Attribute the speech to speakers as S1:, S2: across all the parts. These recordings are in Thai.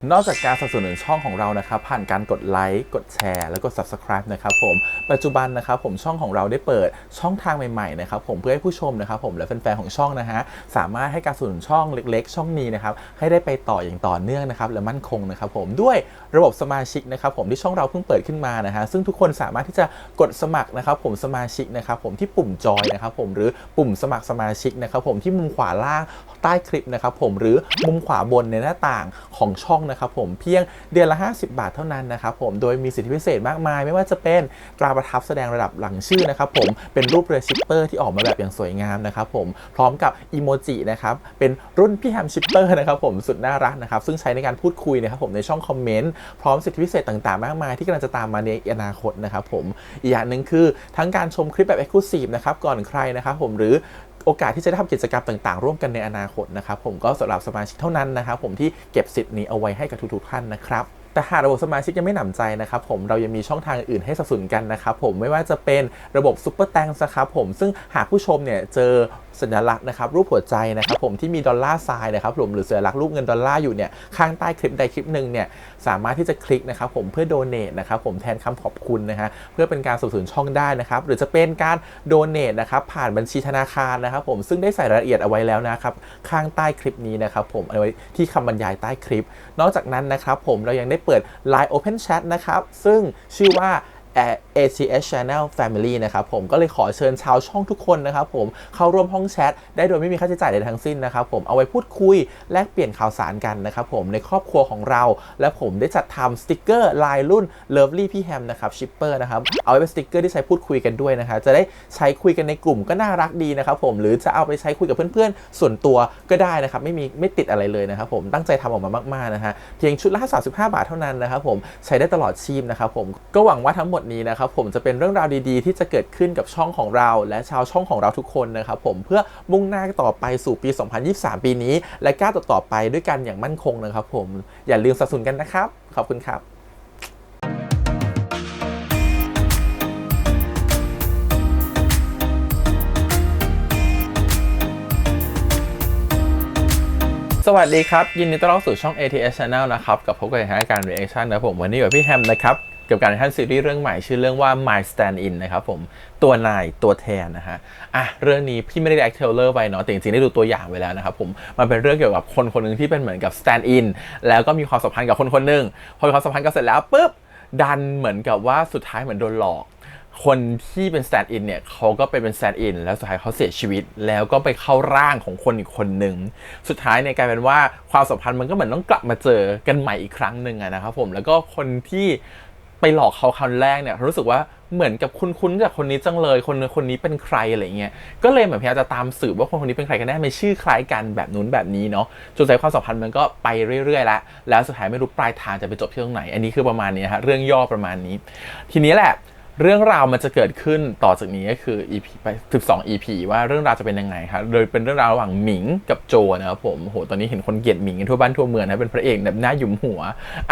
S1: นอกจากการสนับสนุนช่องของเรานะครับผ่านการกดไลค์กดแชร์แล้วก็ Subscribe นะครับผมปัจจุบันนะครับผมช่องของเราได้เปิดช่องทางใหม่ๆนะครับผมเพื่อให้ผู้ชมนะครับผมและแฟนๆของช่องนะฮะสามารถให้การสนับสนุนช่องเล็กๆช่องนี้นะครับให้ได้ไปต่ออย่างต่อเนื่องนะครับและมั่นคงนะครับผมด้วยระบบสมาชิกนะครับผมที่ช่องเราเพิ่งเปิดขึ้นมานะฮะซึ่งทุกคนสามารถที่จะกดสมัครนะครับผมสมาชิกนะครับผมที่ปุ่มจอยนะครับผมหรือปุ่มสมัครสมาชิกนะครับผมที่มุมขวาล่างใต้คลิปนะครับผมหรือมุมขวาบนในหน้าต่างของช่องนะครับผมเพียงเดือนละ50 บาทเท่านั้นนะครับผมโดยมีสิทธิพิเศษมากมายไม่ว่าจะเป็นตราประทับแสดงระดับหลังชื่อนะครับผมเป็นรูปเรือชิปเปอร์ที่ออกมาแบบอย่างสวยงามนะครับผมพร้อมกับอีโมจินะครับเป็นรุ่นพี่แฮมชิปเปอร์นะครับผมสุดน่ารักนะครับซึ่งใช้ในการพูดคุยนะครับผมในช่องคอมเมนต์พร้อมสิทธิพิเศษต่างๆมากมายที่กำลังจะตามมาในอนาคตนะครับผมอีกอย่างหนึ่งคือทั้งการชมคลิปแบบ Exclusive นะครับก่อนใครนะครับผมหรือโอกาสที่จะได้ทำกิจกรรมต่างๆร่วมกันในอนาคตนะครับผมก็สำหรับสมาชิกเท่านั้นนะครับผมที่เก็บสิทธิ์นี้เอาไว้ให้กับทุกๆท่านนะครับแต่หากระบบสมาชิกยังไม่หนำใจนะครับผมเรายังมีช่องทางอื่นให้สนับสนุนกันนะครับผมไม่ว่าจะเป็นระบบซุปเปอร์แตงนะครับผมซึ่งหากผู้ชมเนี่ยเจอสัญลักษณ์นะครับรูปหัวใจนะครับผมที่มีดอลลาร์ไซน์นะครับผมหรือสัญลักษณ์รูปเงินดอลลาร์อยู่เนี่ยข้างใต้คลิปใดคลิปหนึ่งเนี่ยสามารถที่จะคลิกนะครับผมเพื่อโดเนทนะครับผมแทนคำขอบคุณนะฮะเพื่อเป็นการสนับสนุนช่องได้นะครับหรือจะเป็นการโดเนทนะครับผ่านบัญชีธนาคารนะครับผมซึ่งได้ใส่รายละเอียดเอาไว้แล้วนะครับข้างใต้คลิปนี้นะครับผมเอาไว้ที่คำบรรยายใต้คลิปนอกจากนั้นนะครับผมเรายังได้เปิด Line Open Chat นะครับซึ่งชื่อว่า ATS Channel Family นะครับผมก็เลยขอเชิญชาวช่องทุกคนนะครับผมเข้าร่วมห้องแชทได้โดยไม่มีค่าใช้จ่ายใดทั้งสิ้นนะครับผมเอาไว้พูดคุยแลกเปลี่ยนข่าวสารกันนะครับผมในครอบครัวของเราและผมได้จัดทำสติกเกอร์ลายรุ่น Lovely พี่แฮมนะครับชิปเปอร์นะครับเอาไว้เป็นสติกเกอร์ที่ใช้พูดคุยกันด้วยนะครับจะได้ใช้คุยกันในกลุ่มก็น่ารักดีนะครับผมหรือจะเอาไปใช้คุยกับเพื่อนๆส่วนตัวก็ได้นะครับไม่ติดอะไรเลยนะครับผมตั้งใจทำออกมามากๆนะฮะเพียงชุดละ35 บาทเท่านั้นนะครับผมใช้ได้ตลอดชีพนะครับผมก็หวังว่าทั้งหมดนี้นะครับผมจะเป็นเรื่องราวดีๆที่จะเกิดขึ้นกับช่องของเราและชาวช่องของเราทุกคนนะครับผมเพื่อมุ่งหน้าต่อไปสู่ปี 2023 ปีนี้และก้าวต่อไปด้วยกันอย่างมั่นคงนะครับผมอย่าลืมสนับสนุนกันนะครับขอบคุณครับสวัสดีครับยินดีต้อนรับสู่ช่อง ATS Channel นะครับกับพบกับการ reaction นะผมวันนี้กับพี่แฮมนะครับกับการท่านซีรีส์เรื่องใหม่ชื่อเรื่องว่า My Stand In นะครับผมตัวนายตัวแทนนะฮะเรื่องนี้พี่ไม่ได้ react trailer ไปเนาะแต่จริงๆได้ดูตัวอย่างไว้แล้วนะครับผมมันเป็นเรื่องเกี่ยวกับคนคนหนึ่งที่เป็นเหมือนกับ stand in แล้วก็มีความสัมพันธ์กับคนคนหนึ่งพอมีความสัมพันธ์กันเสร็จแล้วปุ๊บดันเหมือนกับว่าสุดท้ายเหมือนโดนหลอกคนที่เป็น stand in เนี่ยเขาก็ไปเป็น stand in แล้วสุดท้ายเขาเสียชีวิตแล้วก็ไปเข้าร่างของคนอีกคนหนึ่งสุดท้ายเนี่ยกลายเป็นว่าความสัมพันธ์มันก็เหมือนต้องกลับมาเจอกันใหม่อีกครั้งหนึ่งนะครับผมแล้วก็คนที่ไปหลอกเขาครั้งแรกเนี่ยรู้สึกว่าเหมือนกับคุ้นๆกับคนนี้จังเลยคนนี้เป็นใครอะไรเงี้ยก็เลยเหมือนพยายามจะตามสืบว่าคนนี้เป็นใครกันแน่มีชื่อคล้ายกันแบบนู้นแบบนี้เนาะจนใจความสัมพันธ์มันก็ไปเรื่อยๆแล้วสุดท้ายไม่รู้ปลายทางจะไปจบที่ตรงไหนอันนี้คือประมาณนี้ฮะเรื่องย่อประมาณนี้ทีนี้แหละเรื่องราวมันจะเกิดขึ้นต่อจากนี้ก็คือ EP ไป12 EP ว่าเรื่องราวจะเป็นยังไงครับโดยเป็นเรื่องราวระหว่างหมิงกับโจนะครับผมโหตอนนี้เห็นคนเกลียดหมิงกันทั่วบ้านทั่วเมืองนะเป็นพระเอกแบบหน้าหยุมหัว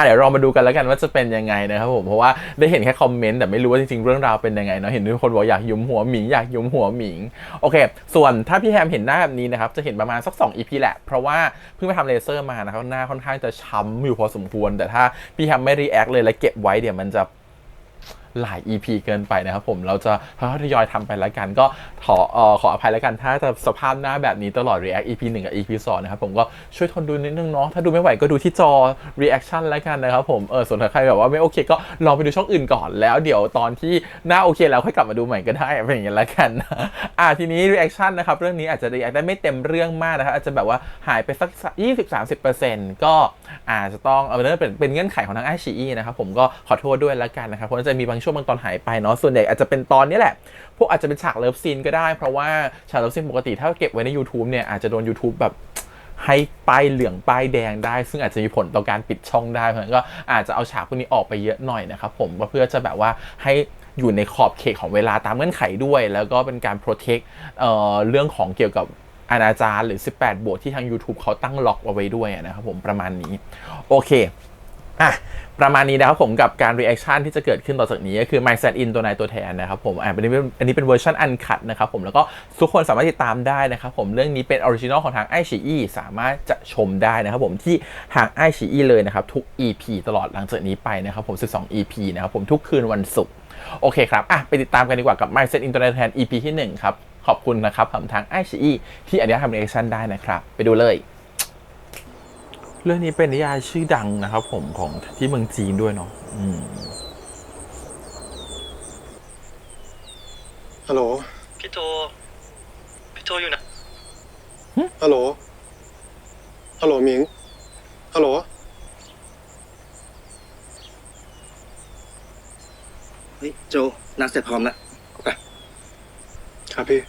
S1: เดี๋ยวเรามาดูกันแล้วกันว่าจะเป็นยังไงนะครับผมเพราะว่าได้เห็นแค่คอมเมนต์แต่ไม่รู้ว่าจริงๆเรื่องราวเป็นยังไงเนาะเห็นทุกคนบอกอยากหยุมหัวหมิงอยากหยุมหัวหมิงโอเคส่วนถ้าพี่แฮมเห็นหน้าแบบนี้นะครับจะเห็นประมาณสัก2 EP แหละเพราะว่าเพิ่งไปทำเลเซอร์มานะครับหน้าค่อนข้างจะช้ำอยู่พอสมควรแต่ถ้าพี่แฮมไม่รีแอคเลยและเก็บไว้เดี๋ยวมันจะหลาย EP เกินไปนะครับผมเราจะทยอยทำไปแล้วกันก็ขออภัยแล้วกันถ้าจะสภาพหน้าแบบนี้ตลอด React EP 1 กับ EP 2นะครับผมก็ช่วยทนดูนิดนึงเนาะถ้าดูไม่ไหวก็ดูที่จอ Reaction แล้วกันนะครับผมส่วนถ้าใครแบบว่าไม่โอเคก็ลองไปดูช่องอื่นก่อนแล้วเดี๋ยวตอนที่หน้าโอเคแล้วค่อยกลับมาดูใหม่ก็ได้อะไรอย่างเงี้ยแล้วกันทีนี้ Reaction นะครับเรื่องนี้อาจจะ React ได้ไม่เต็มเรื่องมากนะครับอาจจะแบบว่าหายไปสัก 20-30% ก็อาจจะต้องเป็นเงื่อนไขของทาง iQIYI นะครับผมก็ขอโทษด้วยแล้วกันนะครับเพราะจะมีบางช่วงบางตอนหายไปเนาะส่วนใหญ่อาจจะเป็นตอนนี้แหละพวกอาจจะเป็นฉากเลิฟซีนก็ได้เพราะว่าฉากเลิฟซีนปกติถ้าเก็บไว้ใน YouTube เนี่ยอาจจะโดน YouTube แบบให้ป้ายเหลืองป้ายแดงได้ซึ่งอาจจะมีผลต่อการปิดช่องได้เพราะฉะนั้นก็อาจจะเอาฉากพวกนี้ออกไปเยอะหน่อยนะครับผมเพื่อจะแบบว่าให้อยู่ในขอบเขตของเวลาตามเงื่อนไขด้วยแล้วก็เป็นการ protect เรื่องของเกี่ยวกับอนาจารหรือ18 บวกที่ทาง YouTube เขาตั้งล็อกเอาไว้ด้วยนะครับผมประมาณนี้โอเค ประมาณนี้นะครับผมกับการ reaction ที่จะเกิดขึ้นต่อจากนี้ก็คือ My Stand In ตัวนายตัวแทนนะครับผมอันนี้เป็นเวอร์ชันอันคัดนะครับผมแล้วก็ทุกคนสามารถติดตามได้นะครับผมเรื่องนี้เป็นออริจินอลของทางไอชีอีสามารถจะชมได้นะครับผมที่ทางไอชีอีเลยนะครับทุก EP ตลอดหลังจากนี้ไปนะครับผม12 EP นะครับผมทุกคืนวันศุกร์โอเคครับไปติดตามกันดีกว่ากับ My Stand In ตัวนายตัวแทน EP ที่1ครับขอบคุณนะครับผมทางไอชีอีที่อนุญาตทำ reaction ได้นะครับไปดูเลยเรื่องนี้เป็นนิยายชื่อดังนะครับผมของที่เมืองจีนด้วยเนาะ
S2: ฮัลโหล
S3: พี่โจอยู่นะ
S2: ฮัลโหลฮัลโหลมิงฮัลโหล
S3: เฮ้ยโจนัดเสร็จพร้อมแล้วโอเค
S2: ครับพี่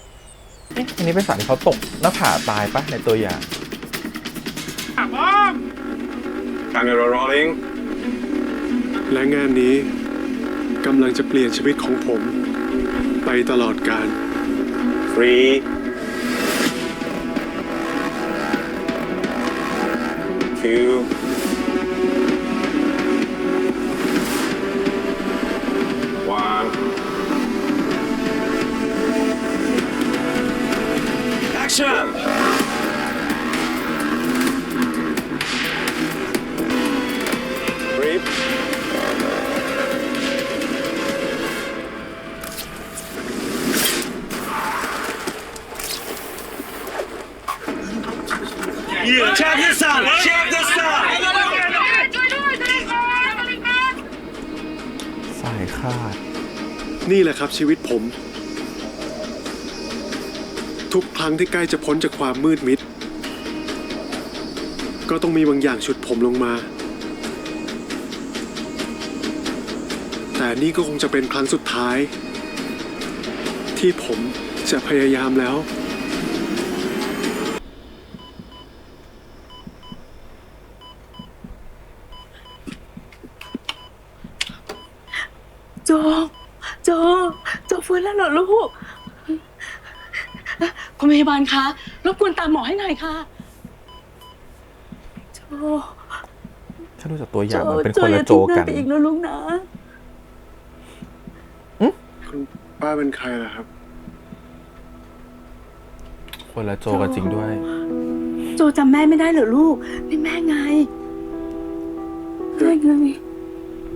S1: อันนี้เป็นสารที่เขาตกหน้าผาตายปะในตัวอย่าง
S2: Camera rolling และงานนี้กำลังจะเปลี่ยนชีวิตของผมไปตลอดกาล Free 2 1 Action Brief
S3: Check this out Check this out
S1: สายคาด
S2: นี่แหละครับชีวิตผมทุกครั้งที่ใกล้จะพ้นจากความมืดมิดก็ต้องมีบางอย่างฉุดผมลงมาแต่นี่ก็คงจะเป็นครั้งสุดท้ายที่ผมจะพยายามแล้ว
S4: โจฟื้นแล้วเหรอลูกคุณพยาบาลคะรบกวนตามหมอให้หน่อยค่ะโจ
S1: ถ้าดูจากตัวอย่างมันเป็นคนละโจกัน
S4: อีกนะลูกนะ
S2: คุณป้าเป็นใครล่ะครับ
S1: คนละโจกันจริงด้วย
S4: โจจำแม่ไม่ได้เหรอลูกนี่แม่ไง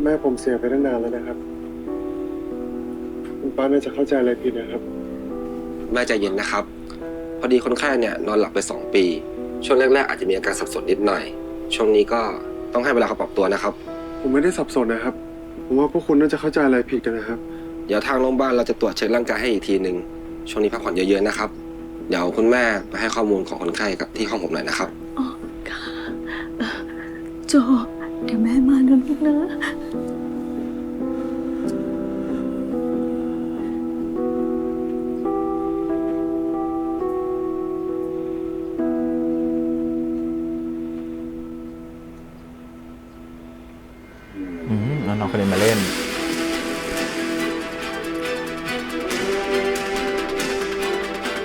S2: แม่ผมเสียไปตั้งนานแล้วนะครับคุณป้าน่าจะเข้าใจอะไรผิดนะครับ
S5: แม่ใจเย็นนะครับพอดีคนไข้เนี่ยนอนหลับไป2 ปีช่วงแรกๆอาจจะมีอาการสับสนนิดหน่อยช่วงนี้ก็ต้องให้เวลาเขาปรับตัวนะครับ
S2: ผมไม่ได้สับสนนะครับผมว่าพวกคุณน่าจะเข้าใจอะไรผิดกันนะครับ
S5: เดี๋ยวทางโรงพยาบาลเราจะตรวจเช็คร่างกายให้อีกทีหนึ่งช่วงนี้พักผ่อนเยอะๆนะครับเดี๋ยวคุณแม่ไปให้ข้อมูลของคนไข้กับที่ห้องผมหน่อยนะครับ
S4: อ๋อค่ะโจเดี๋ยวแม่มานะลูกนะ
S1: น้องคนนี้มาเล่น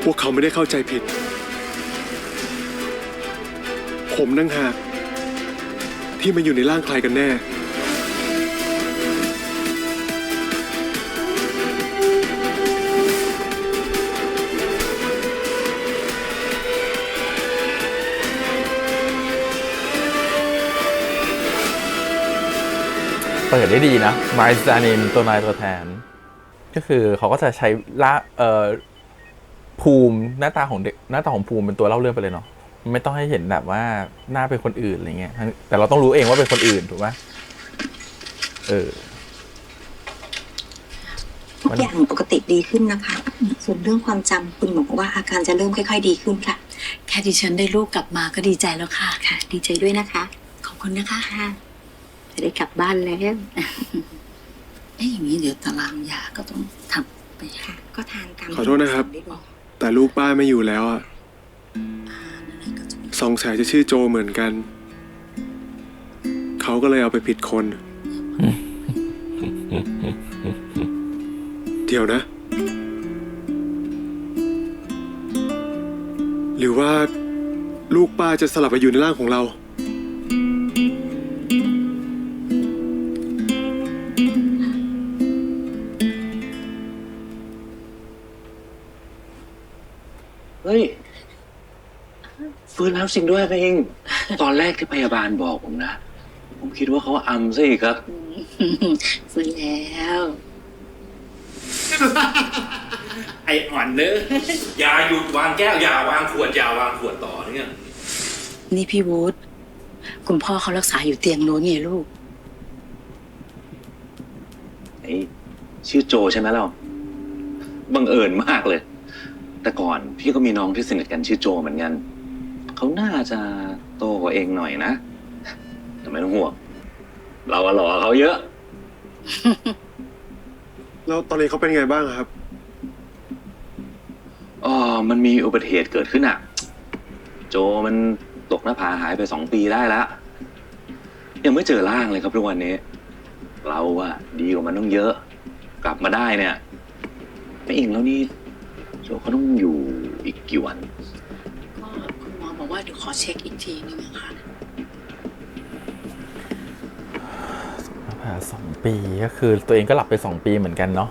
S2: พวกเขาไม่ได้เข้าใจผิดผมนั่งหากที่มาอยู่ในร่างใครกันแน่
S1: เปิดได้ดีนะ My Stand In ตัวนายตัวแทนก็คือเขาก็จะใช้ภูมิหน้าตาของภูมิเป็นตัวเล่าเรื่องไปเลยเนาะไม่ต้องให้เห็นแบบว่าหน้าเป็นคนอื่นอะไรเงี้ยแต่เราต้องรู้เองว่าเป็นคนอื่นถูกไหม
S6: ทุกอย่างปกติดีขึ้นนะคะส่วนเรื่องความจำคุณหมอบอกว่าอาการจะเริ่มค่อยๆดีขึ้นค่ะ
S4: แค่ดิฉันได้ลูกกลับมาก็ดีใจแล้วค่ะ
S6: ค่ะดีใจด้วยนะคะ
S4: ขอบคุณนะคะ
S6: จะได้กลับบ้านแล้ว
S4: อย่างนี้เดี๋ยวตารางยาก็ต้องทำไป
S6: ค่ะก็ทานตาม
S2: ขอโทษนะครับแต่ลูกป้าไม่อยู่แล้วอ่ะสงสัยจะชื่อโจเหมือนกันเขาก็เลยเอาไปผิดคนเดี๋ยวนะหรือว่าลูกป้าจะสลับไปอยู่ในร่างของเรา
S7: เฮ้ยฟื้นแล้วจริงด้วยเอง ตอนแรกที่พยาบาลบอกผมนะ ผมคิดว่าเขาอำซะอีกครับ
S4: ฟื้นแล้ว
S8: ไออ่อนเนอะอย่าหยุดวางแก้วอย่าวางขวดอย่าวางขวดต่อเนี่ย
S4: นี่พี่วูดคุณพ่อเขารักษาอยู่เตียงโน้นไงลูก
S7: ไอ้ชื่อโจใช่ไหมเราบังเอิญมากเลย แต่ก่อนพี่ก็มีน้องที่สนิทกันชื่อโจเหมือนกัน เขาน่าจะโตกว่าเองหน่อยนะแต่ไม่ต้องห่วงเราอะหล่อกว่าเขาเยอะ
S2: แล้วตอนนี้เขาเป็นไงบ้างครับ
S7: อ๋อมันมีอุบัติเหตุเกิดขึ้นอะโจมันตกหน้าผาหายไป2 ปีได้แล้ว ยังไม่เจอร่างเลยครับทุกวันนี้ เราอะดีกว่ามันต้องเยอะ กลับมาได้เนี่ยไม่เองแล้วนี่โจเขาต้องอยู่อีกกี่วัน
S4: ก็คุณหมอบอกว่าเดี๋ยวขอเช็คอีกทีนึงนะคะ
S1: 2 ปีก็คือตัวเองก็หลับไป2 ปีเหมือนกันเนาะ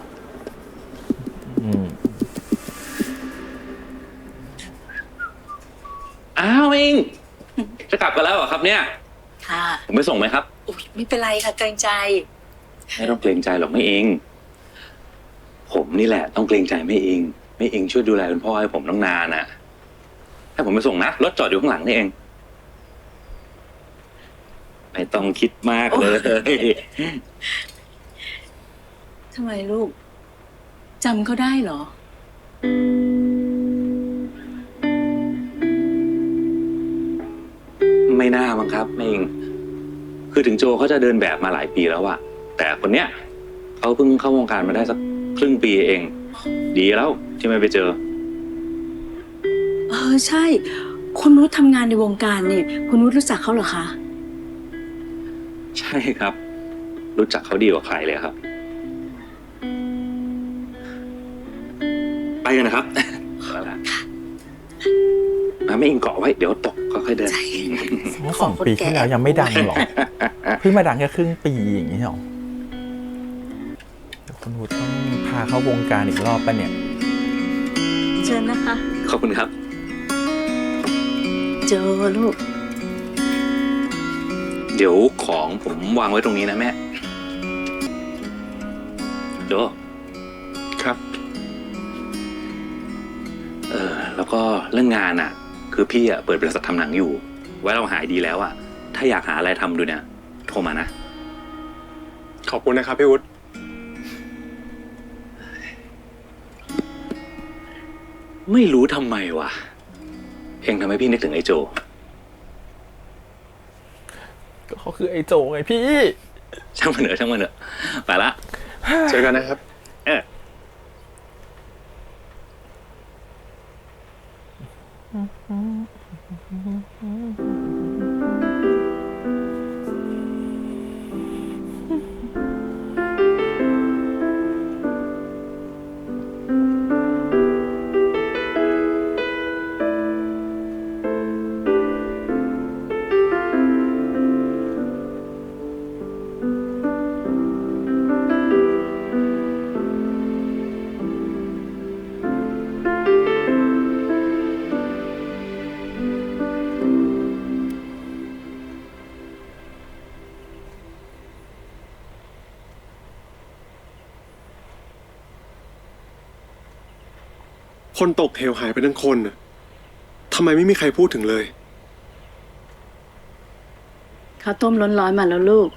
S7: อ้าวเอง จะกลับกันแล้วเหรอครับเนี่ย
S4: ค่ะ
S7: ผมไปส่งไหมครับ
S4: อุ๊ยไม่เป็นไรค่ะเกรงใจ
S7: ไม่ต้องเกรงใจหรอกไม่เอง ผมนี่แหละต้องเกรงใจไม่เอง ไม่เองช่วยดูแลคุณพ่อให้ผมตั้งนานน่ะให้ผมไปส่งนะรถจอดอยู่ข้างหลังนี่เองไม่ต้องคิดมากเลย
S4: ทำไมลูกจำเขาได้เหรอ
S7: ไม่น่ามั้งครับไม่เองคือถึงโจเขาจะเดินแบบมาหลายปีแล้วอะแต่คนเนี้ยเขาเพิ่งเข้าวงการมาได้สักครึ่งปีเอง ดีแล้วที่ไม่ไปเจอ
S4: ใช่ คุณนุชทำงานในวงการนี่คุณนุชรู้จักเขาเหรอคะ
S7: ใช่ครับ รู้จักเขาดีกว่าใครเลยครับ ไปกันนะครับ มาไม่เองเกาะไว้เดี๋ยวตกค่อยๆเดิน
S1: สองปีที่แล้วยังไม่ดังหรอ เพิ่งมาดังแค่ครึ่งปีอย่างนี้หรอเดี๋ยวคุณวุฒิต้องพาเข้าวงการอีกรอบป่ะเนี่ย
S4: เชิญนะคะ
S7: ขอบคุณครับ
S4: โจลูก
S7: เดี๋ยวของผมวางไว้ตรงนี้นะแม่โจ
S2: ครับ
S7: แล้วก็เรื่องงานอ่ะ คือพี่อ่ะเปิดบริษัททำหนังอยู่ ไว้เราหายดีแล้วอ่ะ ถ้าอยากหาอะไรทำดูเนี่ย โทรมานะ
S2: ขอบคุณนะครับพี่วุฒิ
S7: ไม่รู้ทำไมวะเองทำให้พี่นึกถึงไอ้โจ
S1: ก็เขาคือไอ้โจไงพี่
S7: ช่างมันเถอะช่างมันเถอะไปละ
S2: เจอกันนะครับ คนตกเหวหายไปทั้งคนน่ะทำไมไม่มีใครพูดถึงเลย
S4: ข้าวต้มร้อนๆมาแล้วลูก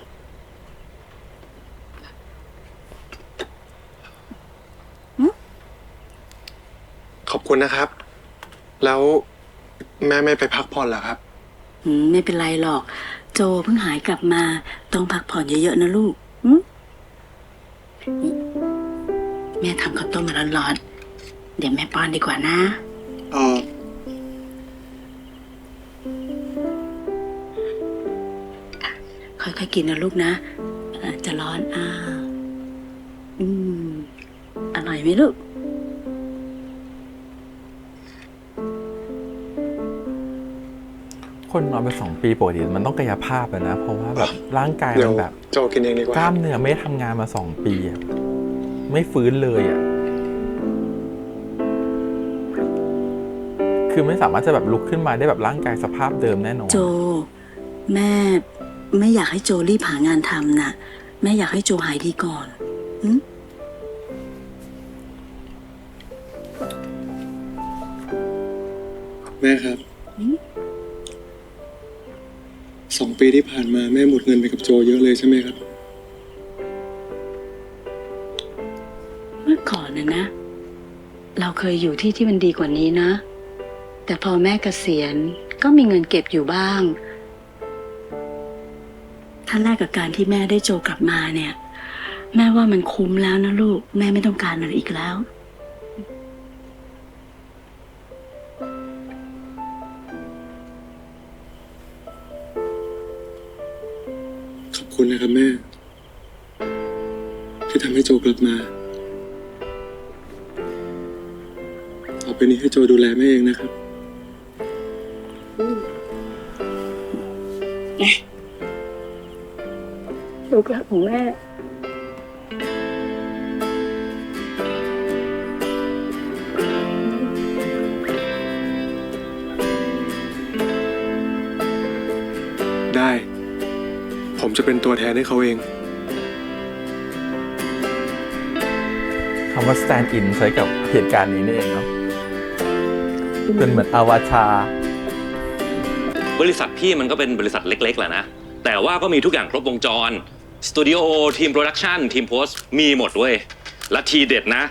S2: ขอบคุณนะครับ แล้วแม่ไม่ไปพักผ่อนเหรอครับ
S4: ไม่เป็นไรหรอก โจเพิ่งหายกลับมา ต้องพักผ่อนเยอะๆนะลูกแม่ทำข้าวต้มมาร้อนๆเดี๋ยวแม่ป้อนดีกว่านะ ค่อยๆกินนะลูกนะจะร้อนอร่อยไหมลูก
S1: คนนอนไป2 ปีปกติมันต้องกายภาพอะนะ เพราะว่าแบบร่างกาย
S2: เดี๋ย
S1: มั
S2: วน
S1: แบบ
S2: โจกินเองดีกว่า
S1: กล้ามเนื้อไม่ทำงานมา2 ปีอะไม่ฟื้นเลยอะ คือไม่สามารถจะแบบลุกขึ้นมาได้แบบร่างกายสภาพเดิมแน่นอน
S4: โจ แม่ไม่อยากให้โจรีบหางานทำนะแม่อยากให้โจหายดีก่อน
S2: แม่ครับ 2 ปีที่ผ่านมาแม่หมดเงินไปกับโจเยอะเลยใช่ไหมครับ
S4: เมื่อก่อนนะ เราเคยอยู่ที่มันดีกว่านี้นะ แต่พอแม่เกษียณก็มีเงินเก็บอยู่บ้าง ถ้าแลกกับการที่แม่ได้โจกลับมาเนี่ย แม่ว่ามันคุ้มแล้วนะลูก แม่ไม่ต้องการอะไรอีกแล้ว
S2: ขอบคุณนะครับแม่ ที่ทำให้โจกลับมาต่อไปนี้ให้โจดูแลแม่เองนะครับ
S4: ลูกรักของแม่
S2: ได้ ผมจะเป็นตัวแทนให้เขาเอง
S1: คำว่า stand in ใช้กับเหตุการณ์นี้นี่เองเนาะเป็นเหมือนอวตาร
S7: บริษัทพี่มันก็เป็นบริษัทเล็กๆแหละนะ แต่ว่าก็มีทุกอย่างครบวงจร สตูดิโอ ทีมโปรดักชัน ทีมโพสต์ มีหมดเว้ย และทีเด็ดนะ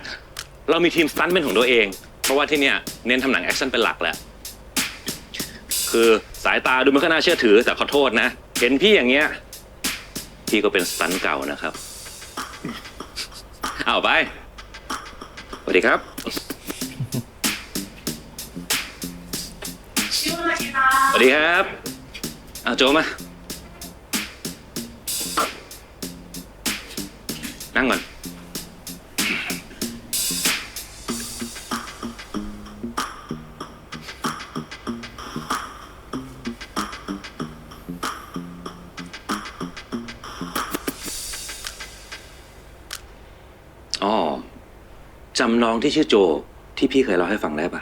S7: เรามีทีมสตันท์เป็นของตัวเอง เพราะว่าที่เนี่ยเน้นทำหนังแอคชั่นเป็นหลักแหละ คือสายตาดูไม่ค่อยน่าเชื่อถือ แต่ขอโทษนะ เห็นพี่อย่างเงี้ย พี่ก็เป็นสตันท์เก่านะครับ เอาไป สวัสดีครับ สวัสดีครับเอาโจมา นั่งก่อน อ๋อ จำน้องที่ชื่อโจที่พี่เคยเล่าให้ฟังได้ปะ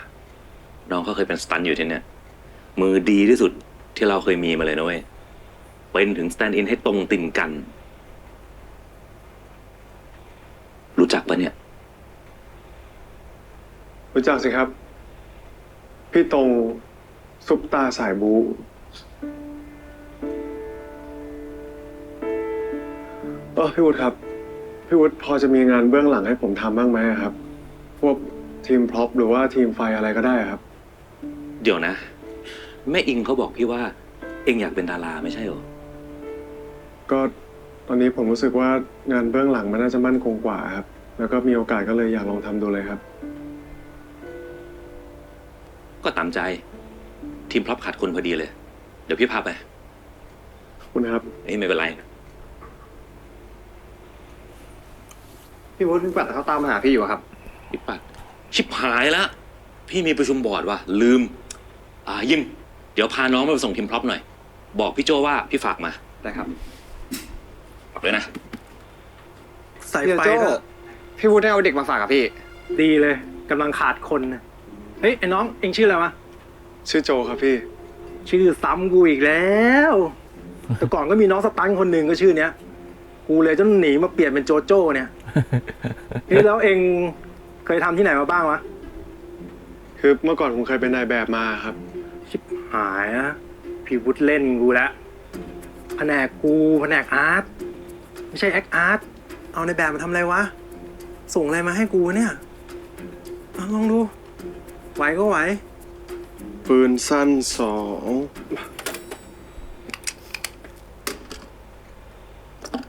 S7: น้องเขาเคยเป็นสตันท์อยู่ที่เนี่ย มือดีที่สุดที่เราเคยมีมาเลยนะเว้ย เป็นถึงสแตนด์อินให้ตรงติ่มกัน รู้จักปะเนี่ย
S2: รู้จักสิครับ พี่ตรงซุปตาสายบูพี่วุฒิครับ พี่วุฒิพอจะมีงานเบื้องหลังให้ผมทำบ้างไหมครับ พวกทีมพร็อพหรือว่าทีมไฟอะไรก็ได้ครับ
S7: เดี๋ยวนะ แม่อิงเขาบอกพี่ว่า เอ็งอยากเป็นดาราไม่ใช่เหรอ
S2: ก็ตอนนี้ผมรู้สึกว่างานเบื้องหลังมันน่าจะมั่นคงกว่าครับ แล้วก็มีโอกาสก็เลยอยากลองทำดูเลยครับ
S7: ก็ตามใจ ทีมพร็อพขาดคนพอดีเลย เดี๋ยวพี่พาไป
S2: ขอบคุณครับ
S7: ไม่เป็นไร
S3: พี่วุฒิพี่ปัดเขาตามมาหาพี่อยู่ครับ
S7: พี่ปัดชิบหายแล้ว พี่มีประชุมบอร์ดว่ะ ลืม ยิม เดี๋ยวพาน้องมาส่งทีมพร็อพหน่อย บอกพี่โจว่าพี่ฝากมา
S3: ได้ครับ
S7: ฝากด้วยนะ
S3: ใส่ไฟก็พี่วุฒิให้เอาเด็กมาฝากกับพี่
S9: ดีเลยกำลังขาดคนนะเฮ้ย ไอ้น้องเอ็งชื่ออะไรวะ
S2: ชื่อโจครับพี่
S9: ชื่อซ้ำกูอีกแล้ว แต่ก่อนก็มีน้องสตันคนหนึ่งก็ชื่อเนี้ย กูเลยต้องหนีมาเปลี่ยนเป็นโจโจ้เนี่ย นี่แล้วเอ็งเคยทำที่ไหนมาบ้างวะ
S2: คือเมื่อก่อนผมเคยเป็นนายแบบมาครับ
S9: ชิบหายนะพี่วุฒิเล่นกูแล้วแผนกกูแผนกอาร์ตไม่ใช่แอคอาร์ตเอาในแบบมาทำอะไรวะ ส่งอะไรมาให้กูเนี่ยลองดูไหวก็ไหว
S2: ปืนสั้น2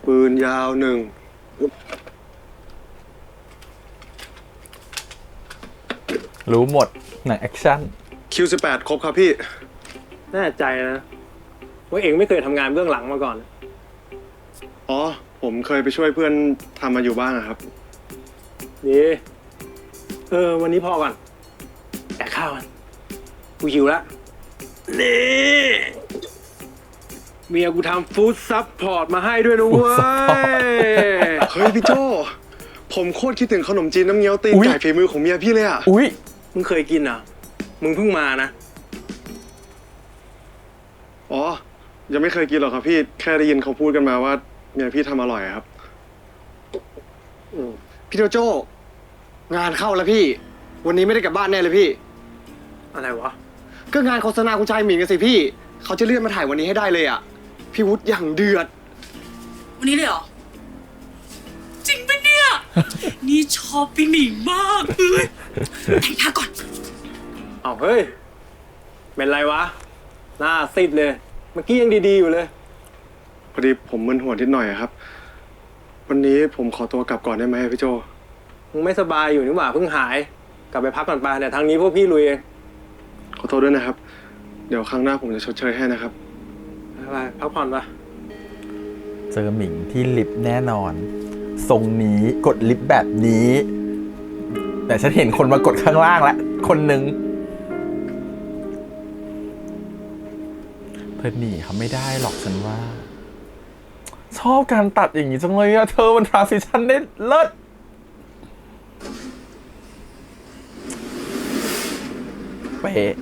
S2: ปืนยาว1
S1: รู้หมดหนังแอคชั่น
S2: Q18 ครบครับพี่
S9: แน่ใจนะว่าเองไม่เคยทำงานเบื้องหลังมาก่อน
S2: อ๋อ ผมเคยไปช่วยเพื่อนทำมาอยู่บ้างอะครับ
S9: ดีวันนี้พอก่อนแดกข้าวกันกูหิวแล้วนี่เมียกูทำฟู้ดซัพพอร์ตมาให้ด้วยนะเว้ย
S2: เฮ้ยพี่โจผมโคตรคิดถึงขนมจีนน้ำเงี้ยวตีน
S1: อุ๊ย
S2: ไก่ฝีมือของเมียพี่เลยอะ
S1: อุ๊ย
S9: มึงเคยกินเหรอ มึงเพิ่งมานะ
S2: อ๋อ ยังไม่เคยกินหรอกครับพี่ แค่ได้ยินเขาพูดกันมาว่าเมียพี่ทำอร่อยครับ
S3: พี่โจโจ้งานเข้าแล้วพี่ วันนี้ไม่ได้กลับบ้านแน่เลยพี่
S9: อะไรวะ
S3: ก็งานโฆษณาคุณชายหมิงกันสิพี่ เขาจะเลื่อนมาถ่ายวันนี้ให้ได้เลยอ่ะ พี่วุฒิอย่างเดือด
S10: วันนี้เลยเหรอ จริงปะเนี่ย นี่ชอบพี่หมิงมากเลยแต่งหน้าก่อน
S9: เอาเฮ้ย เป็นไรวะ หน้าซีดเลย เมื่อกี้ยังดีๆอยู่เลย
S2: พอดีผมมึนหัวนิดหน่อยอะครับ วันนี้ผมขอตัวกลับก่อนได้ไหมพี่โจ
S9: มึงไม่สบายอยู่นี่หว่าเพิ่งหาย กลับไปพักก่อนไปเนี่ยทางนี้พวกพี่ลุยเอง
S2: ขอโทษด้วยนะครับ เดี๋ยวครั้งหน้าผมจะชดเชยให้นะครับ
S9: ไปพักผ่อนปะ
S1: เจอหมิงที่ลิฟต์แน่นอน ทรงนี้กดลิฟต์แบบนี้ แต่ฉันเห็นคนมากดข้างล่างแล้วคนหนึ่งเธอหนีเขาไม่ได้หรอกฉันว่า ชอบการตัดอย่างนี้จังเลยอะเธอมันทรานซิชันได้เลิศเป๊ะ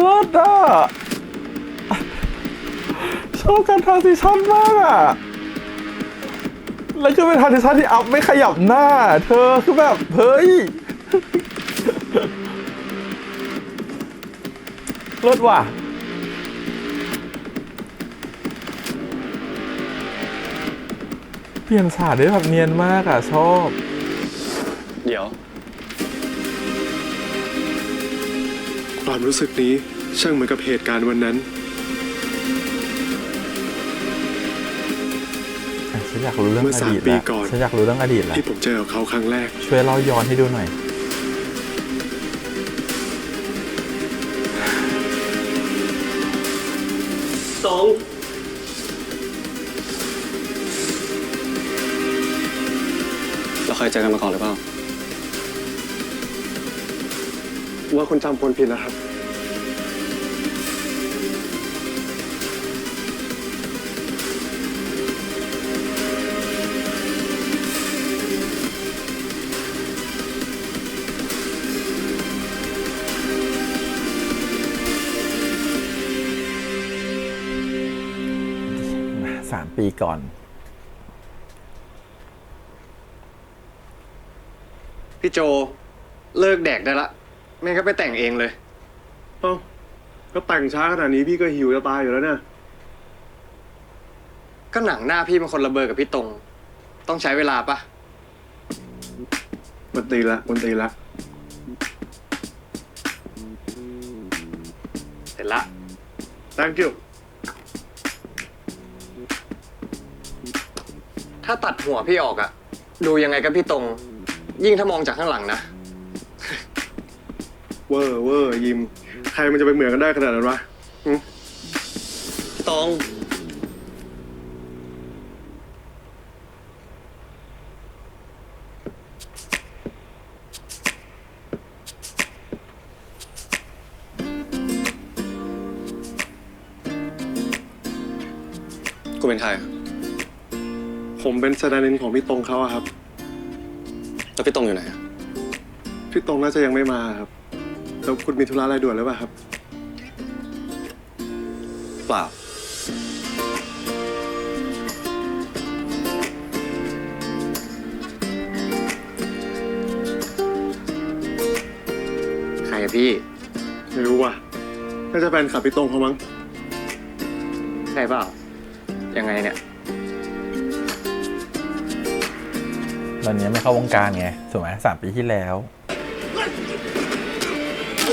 S1: เลิศอ่ะชอบการทรานซิชันมากอ่ะแล้วคือเป็นทรานซิชันที่อัพไม่ขยับหน้า เธอคือแบบ เฮ้ย เลิศว่ะเปลี่ยนฉากได้แบบเนียนมากอ่ะ ชอบ
S2: เดี๋ยว ความรู้สึกนี้ช่างเหมือนกับเหตุการณ์วันนั้น
S1: ฉันอยากรู้เรื่อง
S2: เมื่
S1: อ
S2: อ
S1: ดีต
S2: 3 ปี
S1: แล้ว
S2: ก่อน
S1: ฉันอยากรู้เรื่องอดีตแล้ว
S2: ที่ผมเจอกับเขาครั้งแรก
S1: ช่วยเล่าย้อนให้ดูหน่อย
S3: สองเราเคยเจอกันมาก่อนหรือเปล่า
S2: ว่าคนจำคนผิดแล้วครับ
S1: 3 ปีก่อน
S3: พี่โจเลิกแดกได้ละไม่งั้นก็ไปแต่งเองเลย
S2: เอ้า ก็แต่งช้าขนาดนี้พี่ก็หิวจะตายอยู่แล้วเนี่ย
S3: ก็หนังหน้าพี่มันคนละเบอร์กับพี่ตรง ต้องใช้เวลาปะ
S2: มันตีละ
S3: เสร็จละ
S2: thank you
S3: ถ้าตัดหัวพี่ออกอะดูยังไงกับพี่ตรง ยิ่งถ้ามองจากข้างหลังนะ
S2: เวอร์ยิม ใครมันจะไปเหมือนกันได้ขนาดนั้นวะ
S3: ตรง
S5: กูเป็นใคร
S2: ผมเป็นสแตนด์อินของพี่ตรงเขาอะครับ
S5: แล้วพี่ตรงอยู่ไหน
S2: พี่ตรงน่าจะยังไม่มาครับ แล้วคุณมีธุระอะไรด่วนหรือเปล่าครับ
S5: เปล่า
S3: ใครอะพี่
S2: ไม่รู้ว่ะ น่าจะแฟนคลับพี่ตรงเขามั้ง
S3: ใช่เปล่า ยังไงเนี่ย
S1: ตอนนี้ไม่เข้าวงการไงถูกไหม3 ปีที่แล้ว
S2: พ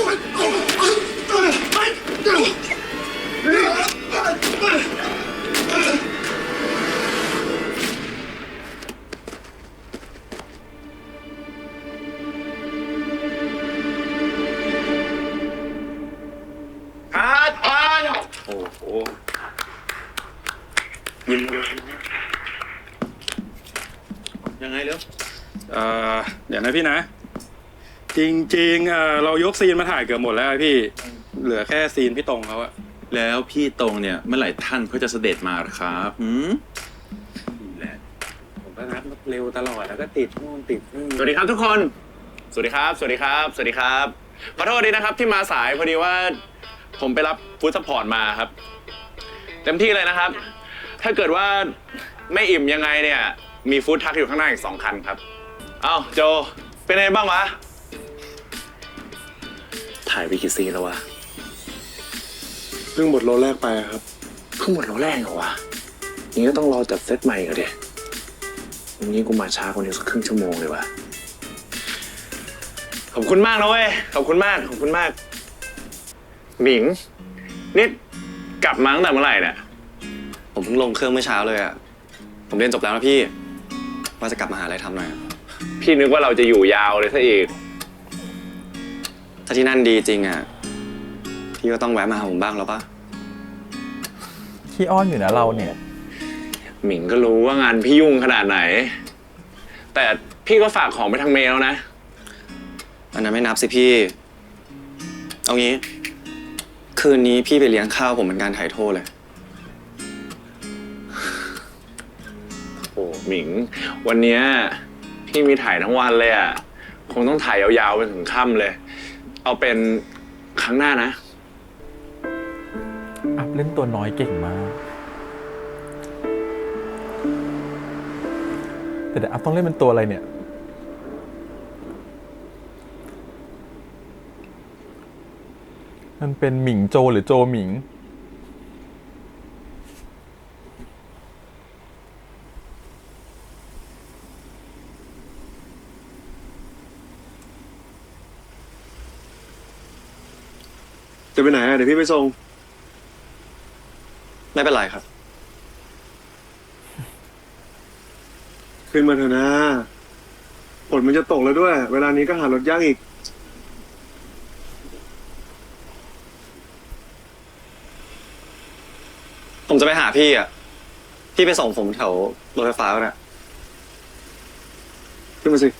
S8: ยังไงเร็วเดี๋ยวนะพี่นะ จริงๆเรายกซีนมาถ่ายเกือบหมดแล้วพี่ เหลือแค่ซีนพี่ตรงเขาอะ
S11: แล้วพี่ตรงเนี่ยเมื่อไหร่ท่านเขาจะเสด็จมาล่ะครับแหละ
S8: ผมก็นัดเร็วตลอดแล้วก็ติดนู่นติดนี่
S9: สวัสดีครับทุกคน สวัสดีครับ สวัสดีครับ สวัสดีครับ ขอโทษดีนะครับที่มาสายพอดีว่าผมไปรับฟู้ดซัพพอร์ตมาครับ เต็มที่เลยนะครับ ถ้าเกิดว่าไม่อิ่มยังไงเนี่ย มีฟู้ดทักอยู่ข้างหน้าอีก2 คันครับ เอ้าโจ เป็นไงบ้างวะ
S3: ถ่ายไปกี่ซีนแล้ววะ
S2: เพิ่งหมดโลแรกไปครับ
S3: เพิ่งหมดโลแรกเหรอวะอย่างนี้ก็ต้องรอจัดเซตใหม่กันดิอย่างนี้กูมาช้ากว่านี้สักครึ่งชั่วโมงเลยวะ ขอบคุณมากนะเว้ย ขอบคุณมาก ขอบคุณมาก หมิง นี่กลับมาตั้งแต่เมื่อไหร่เนี่ย
S12: ผมเพิ่งลงเครื่องเมื่อเช้าเลยอ่ะ ผมเรียนจบแล้วนะพี่ ว่าจะกลับมาหาอะไรทำหน่อย
S9: พี่นึกว่าเราจะอยู่ยาวเลยซะอีก
S12: ถ้าที่นั่นดีจริงอ่ะ พี่ก็ต้องแวะมาหาผมบ้างแล้วปะ
S1: ขี้อ้อนอยู่นะเราเนี่ย
S9: หมิงก็รู้ว่างานพี่ยุ่งขนาดไหน แต่พี่ก็ฝากของไปทางเมลแล้วนะ
S12: อันนั้นไม่นับสิพี่ เอางี้ คืนนี้พี่ไปเลี้ยงข้าวผมเป็นการถ่ายโทษเลย
S9: โอ้หมิง วันเนี้ยพี่มีถ่ายทั้งวันเลยอ่ะ คงต้องถ่ายยาวๆไปถึงค่ำเลย เอาเป็นครั้งหน้านะ
S1: อัพเล่นตัวน้อยเก่งมาก แต่เดี๋ยวอัพต้องเล่นเป็นตัวอะไรเนี่ย มันเป็นหมิงโจหรือโจหมิง
S2: จะไปไหนอ่ะ เดี๋ยวพี่ไปส่ง
S12: ไม่เป็นไรครับ
S2: ขึ้นมาเถอะนะฝนมันจะตกแล้วด้วย เวลานี้ก็หารถยากอีก
S12: ผมจะไปหาพี่อ่ะ พี่ไปส่งผมแถวรถไฟฟ้าก็ได้
S2: ขึ้นมาสิ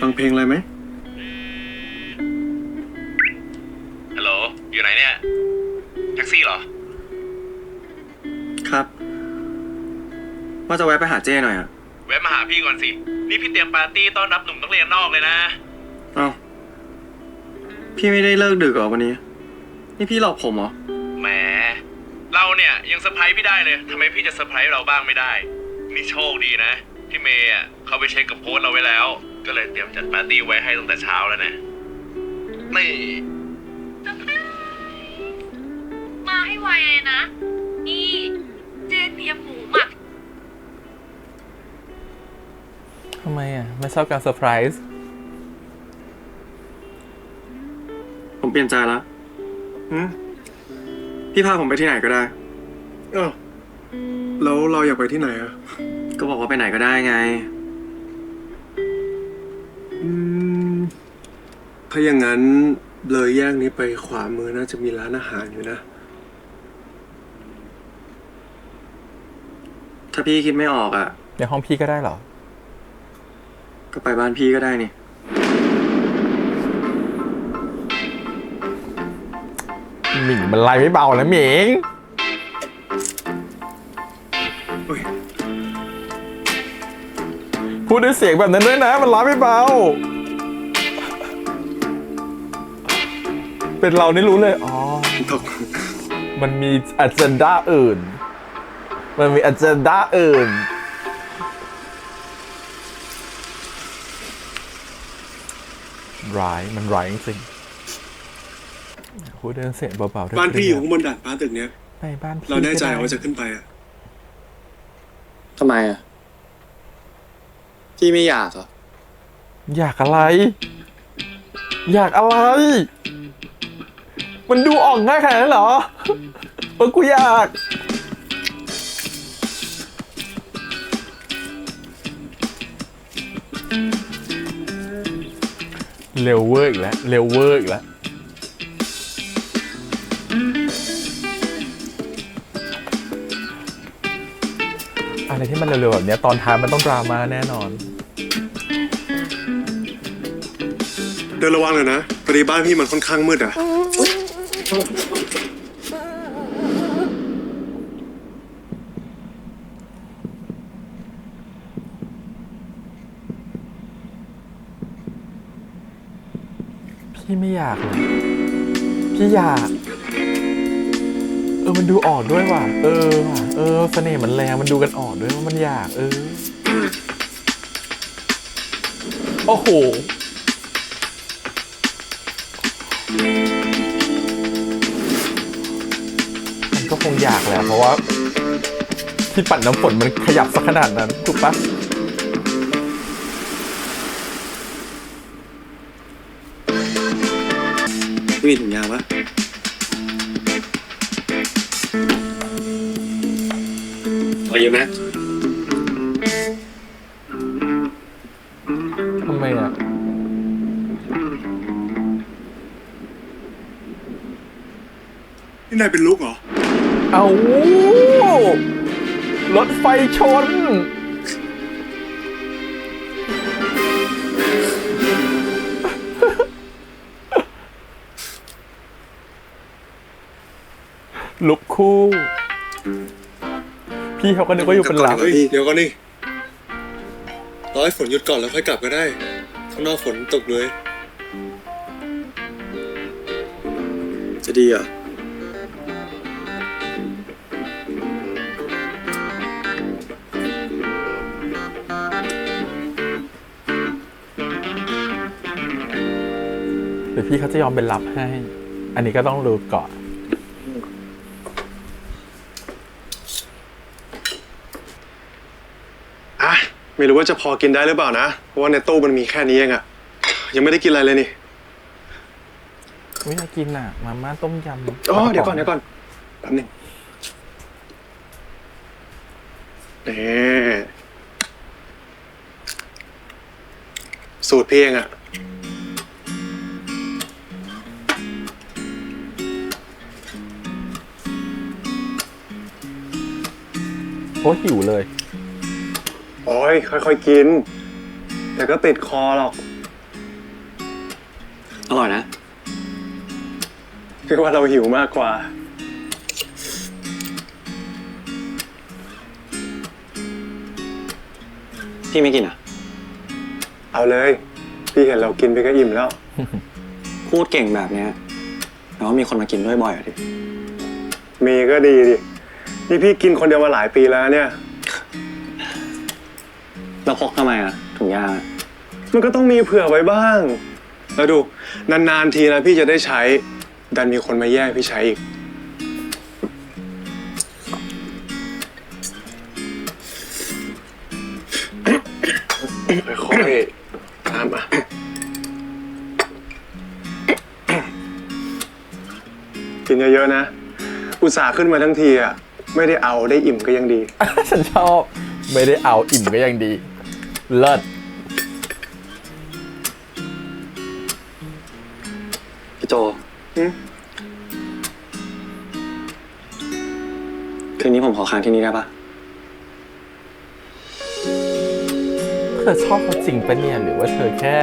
S2: ฟังเพลงอะไรไหม
S9: ฮัลโหล อยู่ไหนเนี่ย แท็กซี่เหรอ
S12: ครับ ว่าจะแวะไปหาเจ้หน่อยอ่ะ
S9: แวะมาหาพี่ก่อนสิ นี่พี่เตรียมปาร์ตี้ต้อนรับหนุ่มนักเรียนนอกเลยนะ
S12: เอ้า พี่ไม่ได้เลิกดึกเหรอวันนี้ นี่พี่หลอกผมเหรอ
S9: แหม เราเนี่ยยังเซอร์ไพรส์พี่ได้เลย ทำไมพี่จะเซอร์ไพรส์เราบ้างไม่ได้ นี่โชคดีนะ พี่เมย์เขาไปเช็คกับโค้ชเราไว้แล้ว ก็เลยเตรียมจัดปาร์ตี้ไว้ให้ตั้งแต่เช้าแล้วนะนี่
S10: มาให้ไวเลยนะ นี่เจนเตรียมหมูหมัก
S1: ทำไมอ่ะ ไม่ชอบการเซอร์ไพรส์
S12: ผมเปลี่ยนใจแล้วพี่พาผมไปที่ไหนก็ได้
S2: แล้วเราอยากไปที่ไหนอ่ะ
S12: ก็บอกว่าไปไหนก็ได้ไง
S2: ถ้าอย่างนั้นเลยแยกนี้ไปขวามือน่าจะมีร้านอาหารอยู่นะ
S12: ถ้าพี่คิดไม่ออกอ่ะ
S1: ในห้องพี่ก็ได้เหรอ
S12: ก็ไปบ้านพี่ก็ได้นี่
S1: หมิงมันไล่ไม่เบานะหมิง พูดด้วยเสียงแบบนั้นด้วยนะ มันไล่ไม่เบา เป็นเรานี่รู้เลย อ๋อ มันมีอ g e n d a อื่น มันมี อ g e n d a อื่น ร้าย มันร้ายจริงๆ พูดเดินเสียงเบาๆ
S2: บ้านพี่อยู่ข้างบนดาดฟ้าตึกเนี้ย
S1: ไปบ้านพี่
S2: เราแน่ใจ
S1: ก็ได้
S2: ว่าจะขึ้นไปอ่ะ
S12: ทำไมอ่ะ พี่ไม่อยากเหรอ
S1: อยากอะไร อยากอะไร มันดูออกง่ายขนาดนั้นเหรอกูอยากเร็วเวอร์อีกแล้วเร็วเวอร์อีกแล้วอะไรที่มันเร็วๆแบบเนี้ยตอนท้ายมันต้องดราม่าแน่นอน
S2: เดินระวังหน่อยนะพอดีบ้านพี่มันค่อนข้างมืดอ่ะ
S1: พี่ไม่อยากเลยพี่อยากมันดูออกด้วยว่ะว่ะเสน่ห์มันแรงมันดูกันออกด้วยว่ามันอยากโอ้โหมันก็คงอยากแหละเพราะว่าที่ปัดน้ำฝนมันขยับสักขนาดนั้นถูกปะ
S9: ไม่มีถุงยางวะ
S2: เอาอยู่นะ
S1: ทำไมอ่ะ
S2: นี่นายเป็นลุกเหรอ
S1: เอารถไฟชนลุกคู่พี่เขาก็นึกว่าอยู่เป็นหลัง
S2: เฮ้ยเดี๋ยวก่อนนี่รอให้ฝนหยุดก่อนแล้วค่อยกลับก็ได้ ข้างนอกฝนตกเลย
S9: จะดีเหรอ
S1: หรือพี่เขาจะยอมเป็นรับให้ อันนี้ก็ต้องรู้ก่อน
S2: ไม่รู้ว่าจะพอกินได้หรือเปล่านะ เพราะว่าในตู้มันมีแค่นี้เองอะยังไม่ได้กินอะไรเลยนี่
S1: ไม่อยากกินอ่ะ มาม่าต้มยำ
S2: อ๋อเดี๋ยวก่อนแป๊บนึงนี่สูตรพี่เองอะ
S1: โอ้หิวเลย
S2: โอ้ยค่อยๆกิน แต่ก็ติดคอหรอก
S12: อร่อยนะ
S2: พี่ว่าเราหิวมากกว่า
S12: พี่ไม่กินอ่ะ
S2: เอาเลย พี่เห็นเรากินไปก็อิ่มแล้ว
S12: พูดเก่งแบบเนี้ยแต่ว่ามีคนมากินด้วยบ่อยอ่ะดิ
S2: มีก็ดีดิ นี่พี่กินคนเดียวมาหลายปีแล้วเนี่ย
S12: เราพกทำไมอ่ะถุงยางอะ
S2: มันก็ต้องมีเผื่อไว้บ้าง แล้วดู นานๆทีนะพี่จะได้ใช้ ดันมีคนมาแย่งพี่ใช้อีก ค่อยๆตามมากินเยอะๆนะ อุตส่าห์ขึ้นมาทั้งทีอ่ะ ไม่ได้เอาได้อิ่มก็ยังดี
S1: ฉันชอบ ไม่ได้เอาอิ่มก็ยังดี เลิศ
S12: พี่โจ
S2: หืม
S12: คืนนี้ผมขอค้างที่นี่ได้ปะ
S1: เธอชอบเขาจริงปะเนี่ยหรือว่าเธอแค่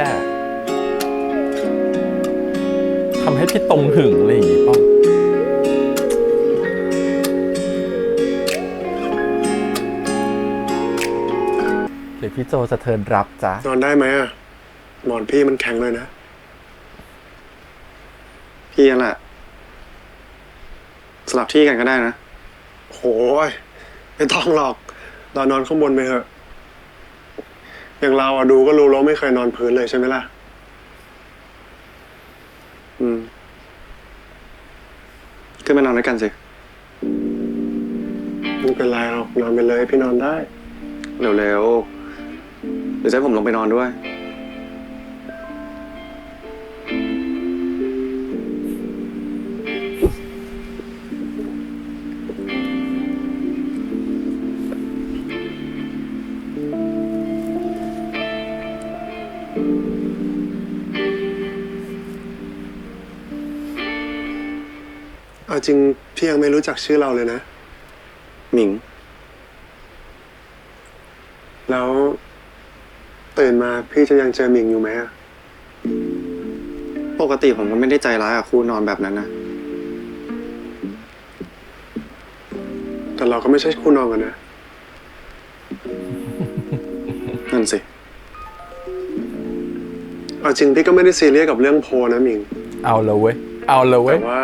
S1: ทำให้พี่ตรงหึงอะไรอย่างงี้ป่ะหรือพี่โจจะเทิร์นรับจ้ะ
S2: นอนได้ไหมอ่ะ หมอนพี่มันแข็งเลยนะ
S12: พี่นั่นแหละสลับที่กันก็ได้นะ
S2: โหยไม่ต้องหรอก เรานอนข้างบนไปเถอะ อย่างเราอะดูก็รู้แล้วไม่เคยนอนพื้นเลยใช่ไหมล่ะ อืม
S9: อนด้วยกันสิ
S2: ไม่เป็นไรหรอกนอนไปเลยพี่นอนได้
S9: เร็วๆเดี๋ยวจะให้ผมลงไปนอนด้วย
S2: เอาจริงพี่ยังไม่รู้จักชื่อเราเลยนะ
S9: หมิง
S2: แล้วตื่นมาพี่จะยังเจอหมิงอยู่ไหมอะ
S9: ปกติผมก็ไม่ได้ใจร้ายกับคู่นอนแบบนั้นนะ
S2: แต่เราก็ไม่ใช่คู่นอนกันนะ
S9: นั่นสิ
S2: เอาจริงพี่ก็ไม่ได้ซีเรียสกับเรื่องโพลนะหมิง
S1: เอาเลยเว้ย เอาเลยเว้
S2: แต่
S1: ย
S2: ว่า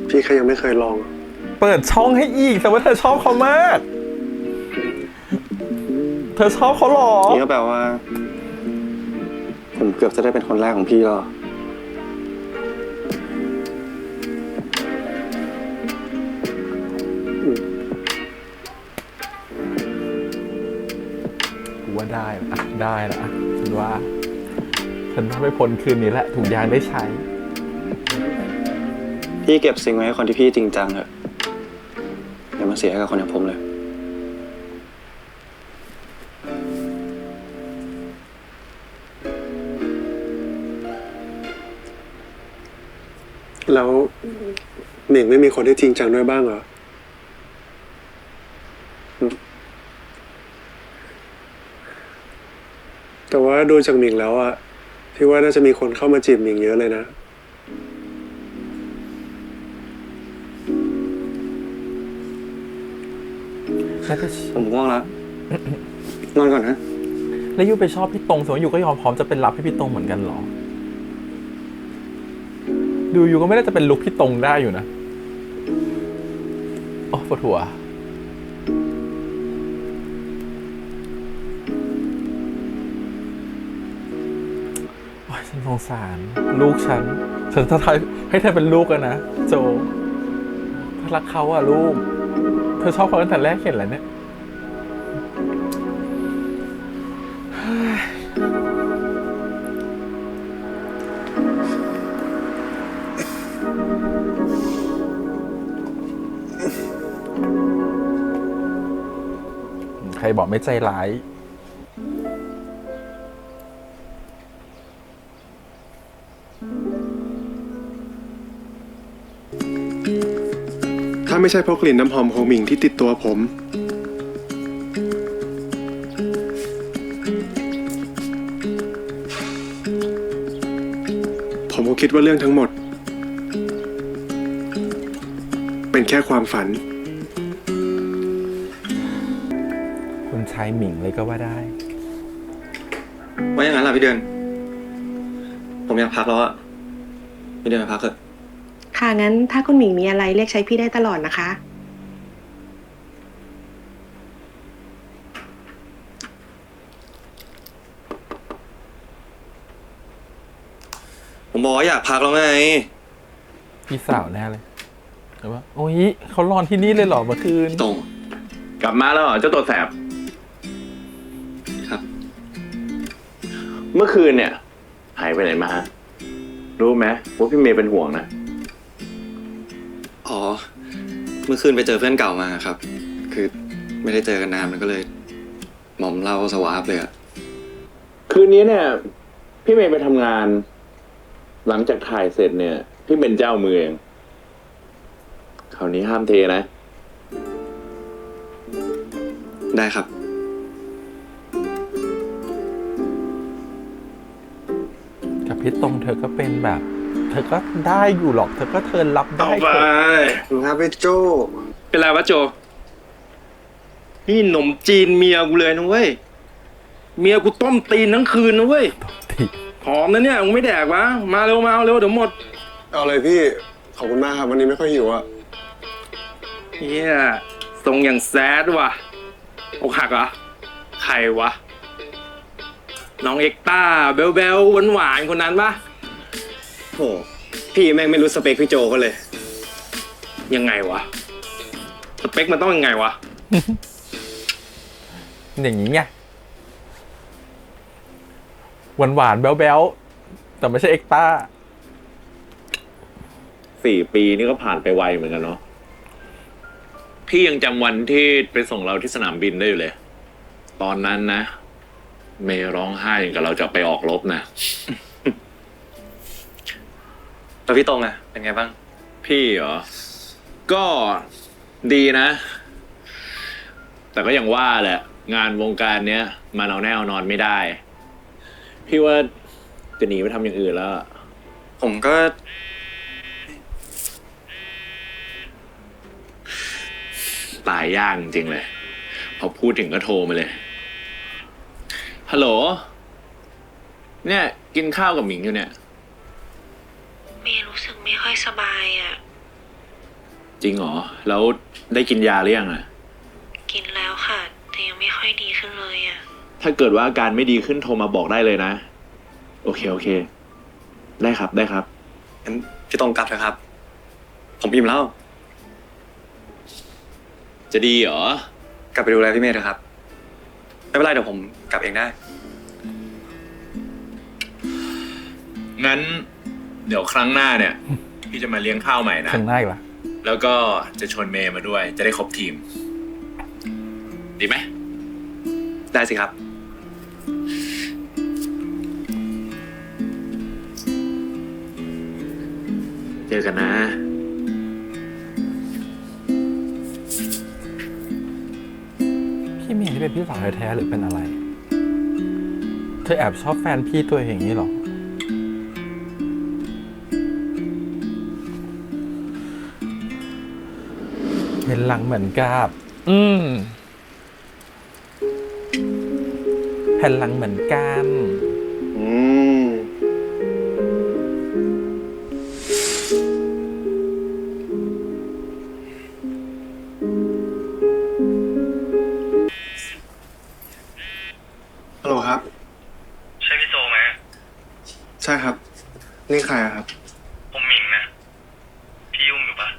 S2: พี่แค่ยังไม่เคยลอง
S1: เปิดช่องให้อีกแต่ว่าเธอชอบเขามาก เธอชอบเขาหรอ
S9: นี่ก็แปลว่า ผมเกือบจะได้เป็นคนแรกของพี่แล้ว
S1: กูว่าได้นะได้นะฉันว่าไม่พ้นคืนนี้แหละถุงยางได้ใช้
S9: พี่เก็บสิ่งไว้ให้คนที่พี่จริงจังเถอะอย่ามาเสียให้กับคนอย่างผมเลย
S2: แล้วหมิงไม่มีคนที่จริงจังด้วยบ้างเหรอ แต่ว่าดูจากหมิงแล้วอะพี่ว่าน่าจะมีคนเข้ามาจีบหมิงเยอะเลยนะ
S9: ผมง่วงแล้ว นอนก่อนนะ
S1: แล้วยูไปชอบพี่ตรงสมมติยูก็ยอมพร้อมจะเป็นรับให้พี่ตรงเหมือนกันเหรอ ดูยูก็ไม่ได้จะเป็นลุคพี่ตรงได้อยู่นะโอ้ปวดหัวโอ้ยฉันสงสารลูกฉันจะทำให้เธอเป็นลูกกันนะโจเธอรักเขาอะลูกเธอชอบเขาตั้งแต่แรกเห็นแล้วเนี่ยใครบอกไม่ใจร้าย
S2: ถ้าไม่ใช่เพราะกลิ่นน้ำหอมของหมิงที่ติดตัวผม ผมก็คิดว่าเรื่องทั้งหมด เป็นแค่ความฝัน
S1: คุณชายหมิงเลยก็ว่าได้
S9: ว่าอย่างนั้นล่ะพี่เดือน ผมอยากพักแล้วอะพี่เดือนไปพักเถอะ
S13: ค่ะงั้นถ้าคุณหมิงมีอะไรเรียกใช้พี่ได้ตลอดนะคะ
S9: ผมบอกว่าอยากพักแล้วไง
S1: พี่สาวแน่เลยแต่ว่าโอ้ยเขานอนที่นี่เลยเหรอเมื่อคืน
S9: ตรง
S11: กลับมาแล้วเหรอเจ้าตัวแสบ
S9: ครับ
S11: เมื่อคืนเนี่ย หายไปไหนมา รู้ไหมว่าพี่เมย์เป็นห่วงนะ
S9: อ๋อ เมื่อคืนไปเจอเพื่อนเก่ามาครับ คือไม่ได้เจอกันนานมันก็เลย หม่อมเล่าสวาบเลยอะ
S11: คืนนี้เนี่ย พี่เมย์ไปทำงาน หลังจากถ่ายเสร็จเนี่ย พี่เป็นเจ้ามือเองคราวนี้ห้ามเทนะ
S9: ได้ครับ
S1: กับพี่ตรงเธอก็เป็นแบบ เธอก็ได้อยู่หรอก เธอก็เทิร์นรับได้
S8: เอาไป
S1: เถอะ
S2: ครับพี่โจ
S8: เป็นไรวะโจ นี่หนมจีนเมียกูเลยนะเว้ย เมียกูต้มตีนทั้งคืนนะเว้ย หอมนะเนี่ยมึงไม่แดกวะ มาเร็วมาเร็วเดี๋ยวหมด
S2: เอาเลยพี่ ขอบคุณมากครับ วันนี้ไม่ค่อยหิวอะ
S8: เฮียทรงอย่างแซดว่ะอกหักเหรอ ใครวะ น้องเอ็กต้าเบลเบลหวานๆคนนั้นปะ
S9: โห พี่แม่งไม่รู้สเปคพี่โจเขาเลย
S8: ยังไงวะสเปคมันต้องยังไงวะ
S1: อย่างนี้ไงหวานๆแบ๊วๆแต่ไม่ใช่เอ็กต้า
S11: 4 ปีนี่ก็ผ่านไปไวเหมือนกันเนาะ พี่ยังจำวันที่ไปส่งเราที่สนามบินได้อยู่เลย ตอนนั้นนะ เมย์ร้องไห้อย่างกับเราจะไปออกรบนะ
S12: แล้วพี่ตรงอะเป็นไงบ้าง
S11: พี่เหรอ ก็ดีนะ แต่ก็ยังว่าแหละ งานวงการเนี้ยมันเอาแน่เอานอนไม่ได้ พี่ว่าจะหนีไปทำอย่างอื่นแล้ว
S12: ผมก็
S11: ตายยากจริงๆเลย พอพูดถึงก็โทรมาเลย ฮัลโหล เนี่ย กินข้าวกับหมิงอยู่เนี่ย
S14: เมย์รู้สึกไม่ค่อยสบายอ่ะ
S11: จริงเหรอ แล้วได้กินยาหรือยังอ่ะ
S14: กินแล้วค่ะ แต่ยังไม่ค่อยดีขึ้นเลยอ่ะ
S11: ถ้าเกิดว่าอาการไม่ดีขึ้นโทรมาบอกได้เลยนะ โอเค ได้ครับ
S12: งั้นพี่ตรงกลับเถอะครับ ผมอิ่มแล้ว
S11: จะดีเหรอ
S12: กลับไปดูแลพี่เมย์เถอะครับ ไม่เป็นไรเดี๋ยวผมกลับเองได้
S11: งั้น เดี๋ยวครั้งหน้าเนี่ย พี่จะมาเลี้ยงข้าวใหม่นะ
S1: ข้างหน้าอีกละ
S11: แล้วก็จะชวนเมย์มาด้วย จะได้ครบทีม ดีไหม
S12: ได้สิครับ
S11: เจอกันนะ
S1: พี่เมย์นี่เป็นพี่สาวแท้ๆหรือเป็นอะไร เธอแอบชอบแฟนพี่ตัวเองอย่างนี้หรอ เห็นหลังเหมือนกับแผ่นหลังเหมือนกัน
S2: ฮัลโหลครับ
S8: ใช่พี่โซไหม
S2: ใช่ครับ นี่ใครอะครับ
S8: ผมหมิงนะ พี่ยุ่งอยู่ปะ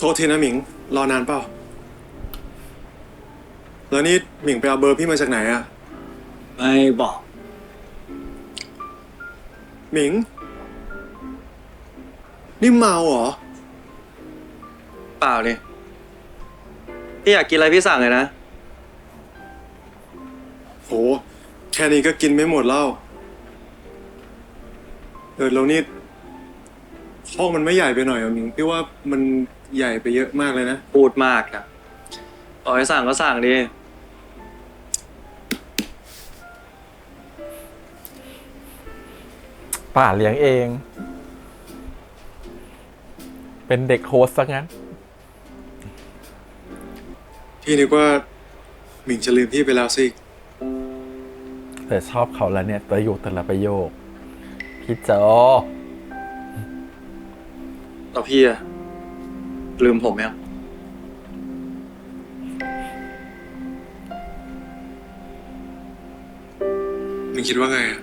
S2: โทษทีนะหมิง รอนานเปล่า แล้วนี่หมิงไปเอาเบอร์พี่มาจากไหนอะ
S12: ไม่บอก
S2: หมิง นี่เมาเหรอ
S12: เปล่านี่พี่อยากกินอะไรพี่สั่งเลยนะ
S2: โห แค่นี้ก็กินไม่หมดแล้วแล้วนี่ห้องมันไม่ใหญ่ไปหน่อยเหรอหมิง พี่ว่ามันใหญ่ไปเยอะมากเลยนะ
S12: พูดมากนะต่อให้สั่งก็สั่งดิ
S1: ป่าเลี้ยงเอง เป็นเด็กโฮสต์ซะงั้น
S2: พี่นึกว่าหมิงจะลืมพี่ไปแล้วสิ
S1: แต่ชอบเขาแล้วเนี่ยประโยคแต่ละประโยค พี่โจ
S12: ต่อพี่อะลืมผมยัง
S2: หมิงคิดว่าไงอะ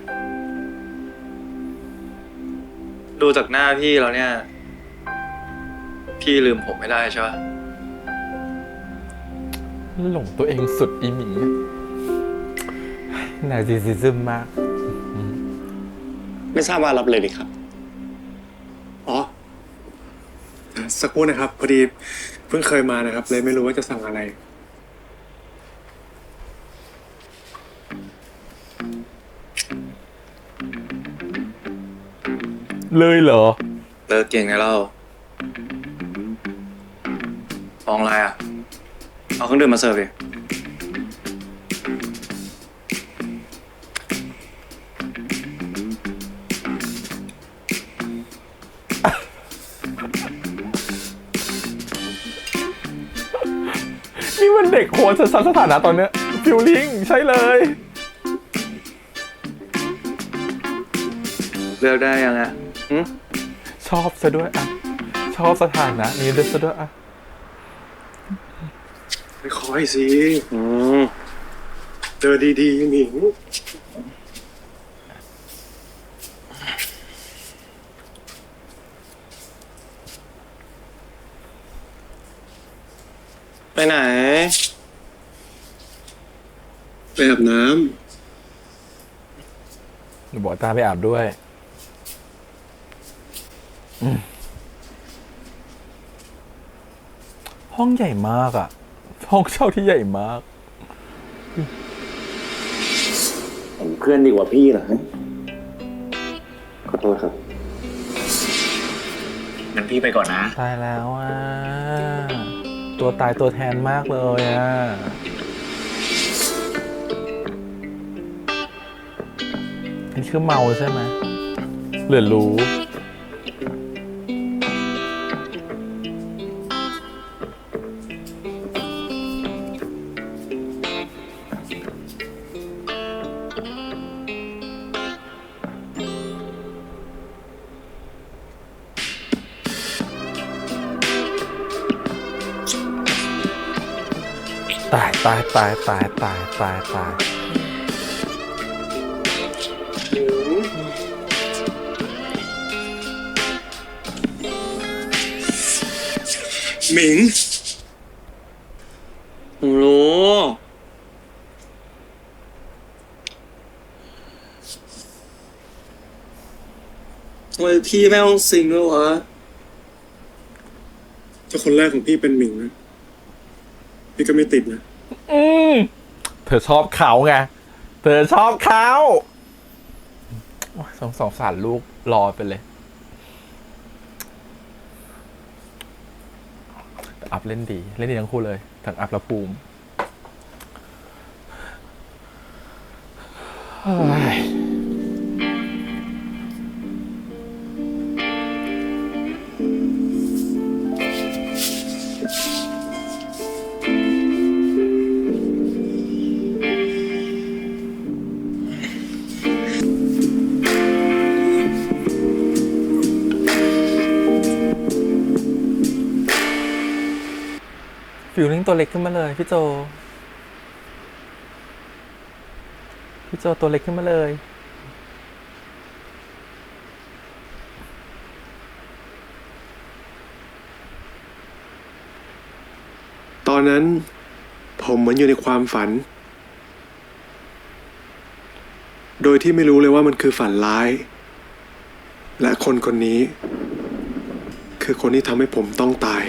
S12: ดูจากหน้าพี่แล้วเนี่ย พี่ลืมผมไม่ได้ใช่ปะ
S1: หลงตัวเองสุดอีหมีนาร์ซิสซิซึมมาก
S3: ไม่ทราบว่ารับเลยดีครับ
S2: อ๋อ สักครู่นะครับ พอดีเพิ่งเคยมานะครับ เลยไม่รู้ว่าจะสั่งอะไร
S1: เลยเหรอ
S12: เลิกเก่งไงเราฟองอะไรอ่ะ เอาเครื่องดื่มมาเสิร์ฟดิ
S1: นี่มันเด็กโหดสถานะตอนเนี้ยฟิลลิ่งใช่เลย
S12: เลือกได้ยังอ่ะ
S1: ชอบซะด้วยอ่ะ ชอบสถานะนี้ด้วยซะด้วยอ่ะ
S2: ค่อยๆสิเจอดีๆหมิง
S12: ไปไหน
S2: ไปอาบน้
S1: หนูบอกตาไปอาบด้วยห้องใหญ่มากอะห้องเช่าที่ใหญ่มาก
S3: ผมเพื่อนดีกว่าพี่เหรอขอโทษครับ
S11: งั้นพี่ไปก่อนนะ
S1: ตายแล้วอ่ะ ตัวตายตัวแทนมากเลยอ่ะ นี่คือเมาใช่ไหมเหลือรู้ ตายตายตายตายตายตายตาย
S2: ำหมิง
S12: ผมรู้ทำไมพี่ไม่ต้องซิงด้วยวะ
S2: ถ้าคนแรกของพี่เป็นหมิงนะพี่ก็ไม่ติดนะ
S1: เธอชอบเขาไง เธอชอบเขาโอ๊ยสงสารลูกรอไปเลย อัพเล่นดีทั้งคู่เลยทั้งอัพและภูมิเฮ้ยฟิลลิ่งตัวเล็กขึ้นมาเลยพี่โจตัวเล็กขึ้นมาเลย
S2: ตอนนั้นผมเหมือนอยู่ในความฝัน โดยที่ไม่รู้เลยว่ามันคือฝันร้าย และคนคนนี้ คือคนที่ทำให้ผมต้องตาย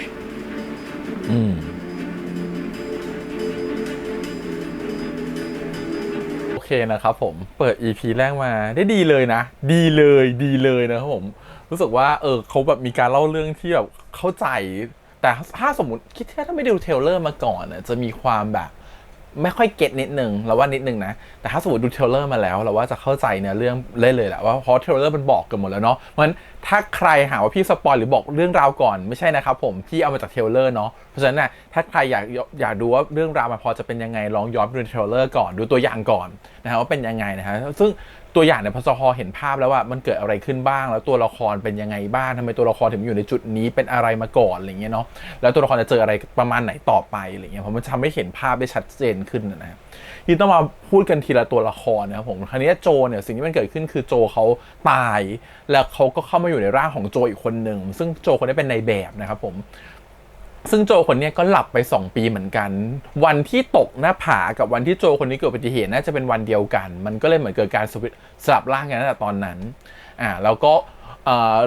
S1: โอเคนะครับผมเปิด EP แรกมาได้ดีเลยนะ ดีเลยนะครับผมรู้สึกว่าเขาแบบมีการเล่าเรื่องที่แบบเข้าใจ แต่ถ้าสมมติคิดแค่ถ้าไม่ดูเทรลเลอร์มาก่อนน่ะจะมีความแบบไม่ค่อยเก็ตนิดนึงเราว่านิดนึงนะแต่ถ้าสมมติดูเทรลเลอร์มาแล้วเราว่าจะเข้าใจเนื้อเรื่องเลยแหละว่าเพราะเทรลเลอร์มันบอกกันหมดแล้วเนาะเพราะฉะนั้นถ้าใครหาว่าพี่สปอยหรือบอกเรื่องราวก่อนไม่ใช่นะครับผมพี่เอามาจากเทรลเลอร์เนาะเพราะฉะนั้นน่ะถ้าใครอยากดูว่าเรื่องราวมันพอจะเป็นยังไงลองย้อนดูเทรลเลอร์ก่อนดูตัวอย่างก่อนนะครับว่าเป็นยังไงนะฮะซึ่งตัวอย่างเนี่ยพอเห็นภาพแล้วว่ามันเกิดอะไรขึ้นบ้างแล้วตัวละครเป็นยังไงบ้างทำไมตัวละครถึงอยู่ในจุดนี้เป็นอะไรมาก่อนอะไรเงี้ยเนาะแล้วตัวละครจะเจออะไรประมาณไหนต่อไปอะไรเงี้ยผมมันทำให้เห็นภาพได้ชัดเจนขึ้นนะครับที่ต้องมาพูดกันทีละตัวละครนะครับผมคราวนี้โจเนี่ยสิ่งที่มันเกิดขึ้นคือโจเขาตายแล้วเขาก็เข้ามาอยู่ในร่างของโจอีกคนหนึ่งซึ่งโจคนนี้เป็นนายแบบนะครับผมซึ่งโจคนนี้ก็หลับไป2 ปีเหมือนกันวันที่ตกหน้าผากับวันที่โจคนนี้เกิดอุบัติเหตุน่าจะเป็นวันเดียวกันมันก็เลยเหมือนเกิดการสลับร่างกันตั้งแต่ตอนนั้นแล้วก็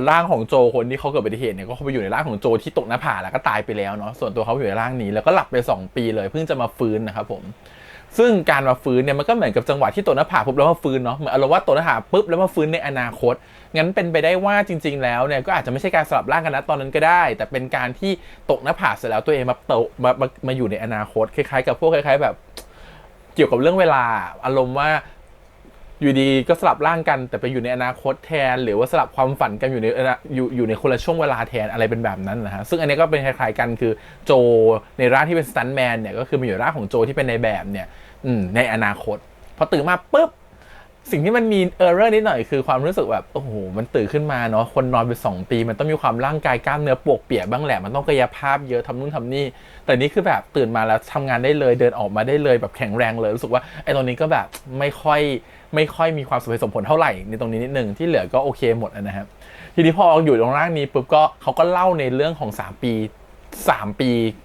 S1: ร่างของโจคนที่เขาเกิดอุบัติเหตุเนี่ยก็เข้าไปอยู่ในร่างของโจที่ตกหน้าผาแล้วก็ตายไปแล้วเนาะส่วนตัวเขาอยู่ในร่างนี้แล้วก็หลับไป2 ปีเลยเพิ่งจะมาฟื้นนะครับผมซึ่งการมาฟื้นเนี่ยมันก็เหมือนกับจังหวะที่ตกหน้าผาปุ๊บแล้วมาฟื้นเนาะเหมือนอารมณ์ว่าตกหน้าผาปุ๊บแล้วมาฟื้นในอนาคตงั้นเป็นไปได้ว่าจริงๆแล้วเนี่ยก็อาจจะไม่ใช่การสลับร่างกันนะตอนนั้นก็ได้แต่เป็นการที่ตกหน้าผาเสร็จแล้วตัวเองมาอยู่ในอนาคตคล้ายๆกับพวกคล้ายๆแบบเกี่ยวกับเรื่องเวลาอารมณ์ว่าอยู่ดีก็สลับร่างกันแต่ไปอยู่ในอนาคตแทนหรือว่าสลับความฝันกันอยู่ในคนละช่วงเวลาแทนอะไรเป็นแบบนั้นนะฮะซึ่งอันนี้ก็เป็นคล้ายๆกันคือโจในร่างที่เป็นสตันท์แมนเนี่ยก็คือมาอยู่ร่างของโจที่เป็นในแบบเนี่ยในอนาคตพอตื่นมาปุ๊บ สิ่งที่มันมีเออร์เรอร์นิดหน่อยคือความรู้สึกแบบโอ้โหมันตื่นขึ้นมาเนาะคนนอนไป2 ปีมันต้องมีความร่างกายกล้ามเนื้อปวกเปียกบ้างแหละมันต้องกายภาพเยอะทำนู่นทำนี่แต่นี่คือแบบตื่นมาแล้วทำงานได้เลยเดินออกมาได้เลยแบบแข็งแรงเลยรู้สึกว่าไอ้ตรงนี้ก็แบบไม่ค่อยมีความสมเหตุสมผลเท่าไหร่ในตรงนี้นิดนึงที่เหลือก็โอเคหมดนะครับทีนี้พออยู่ตรงล่างนี้ปุ๊บก็เขาก็เล่าในเรื่องของ3 ปี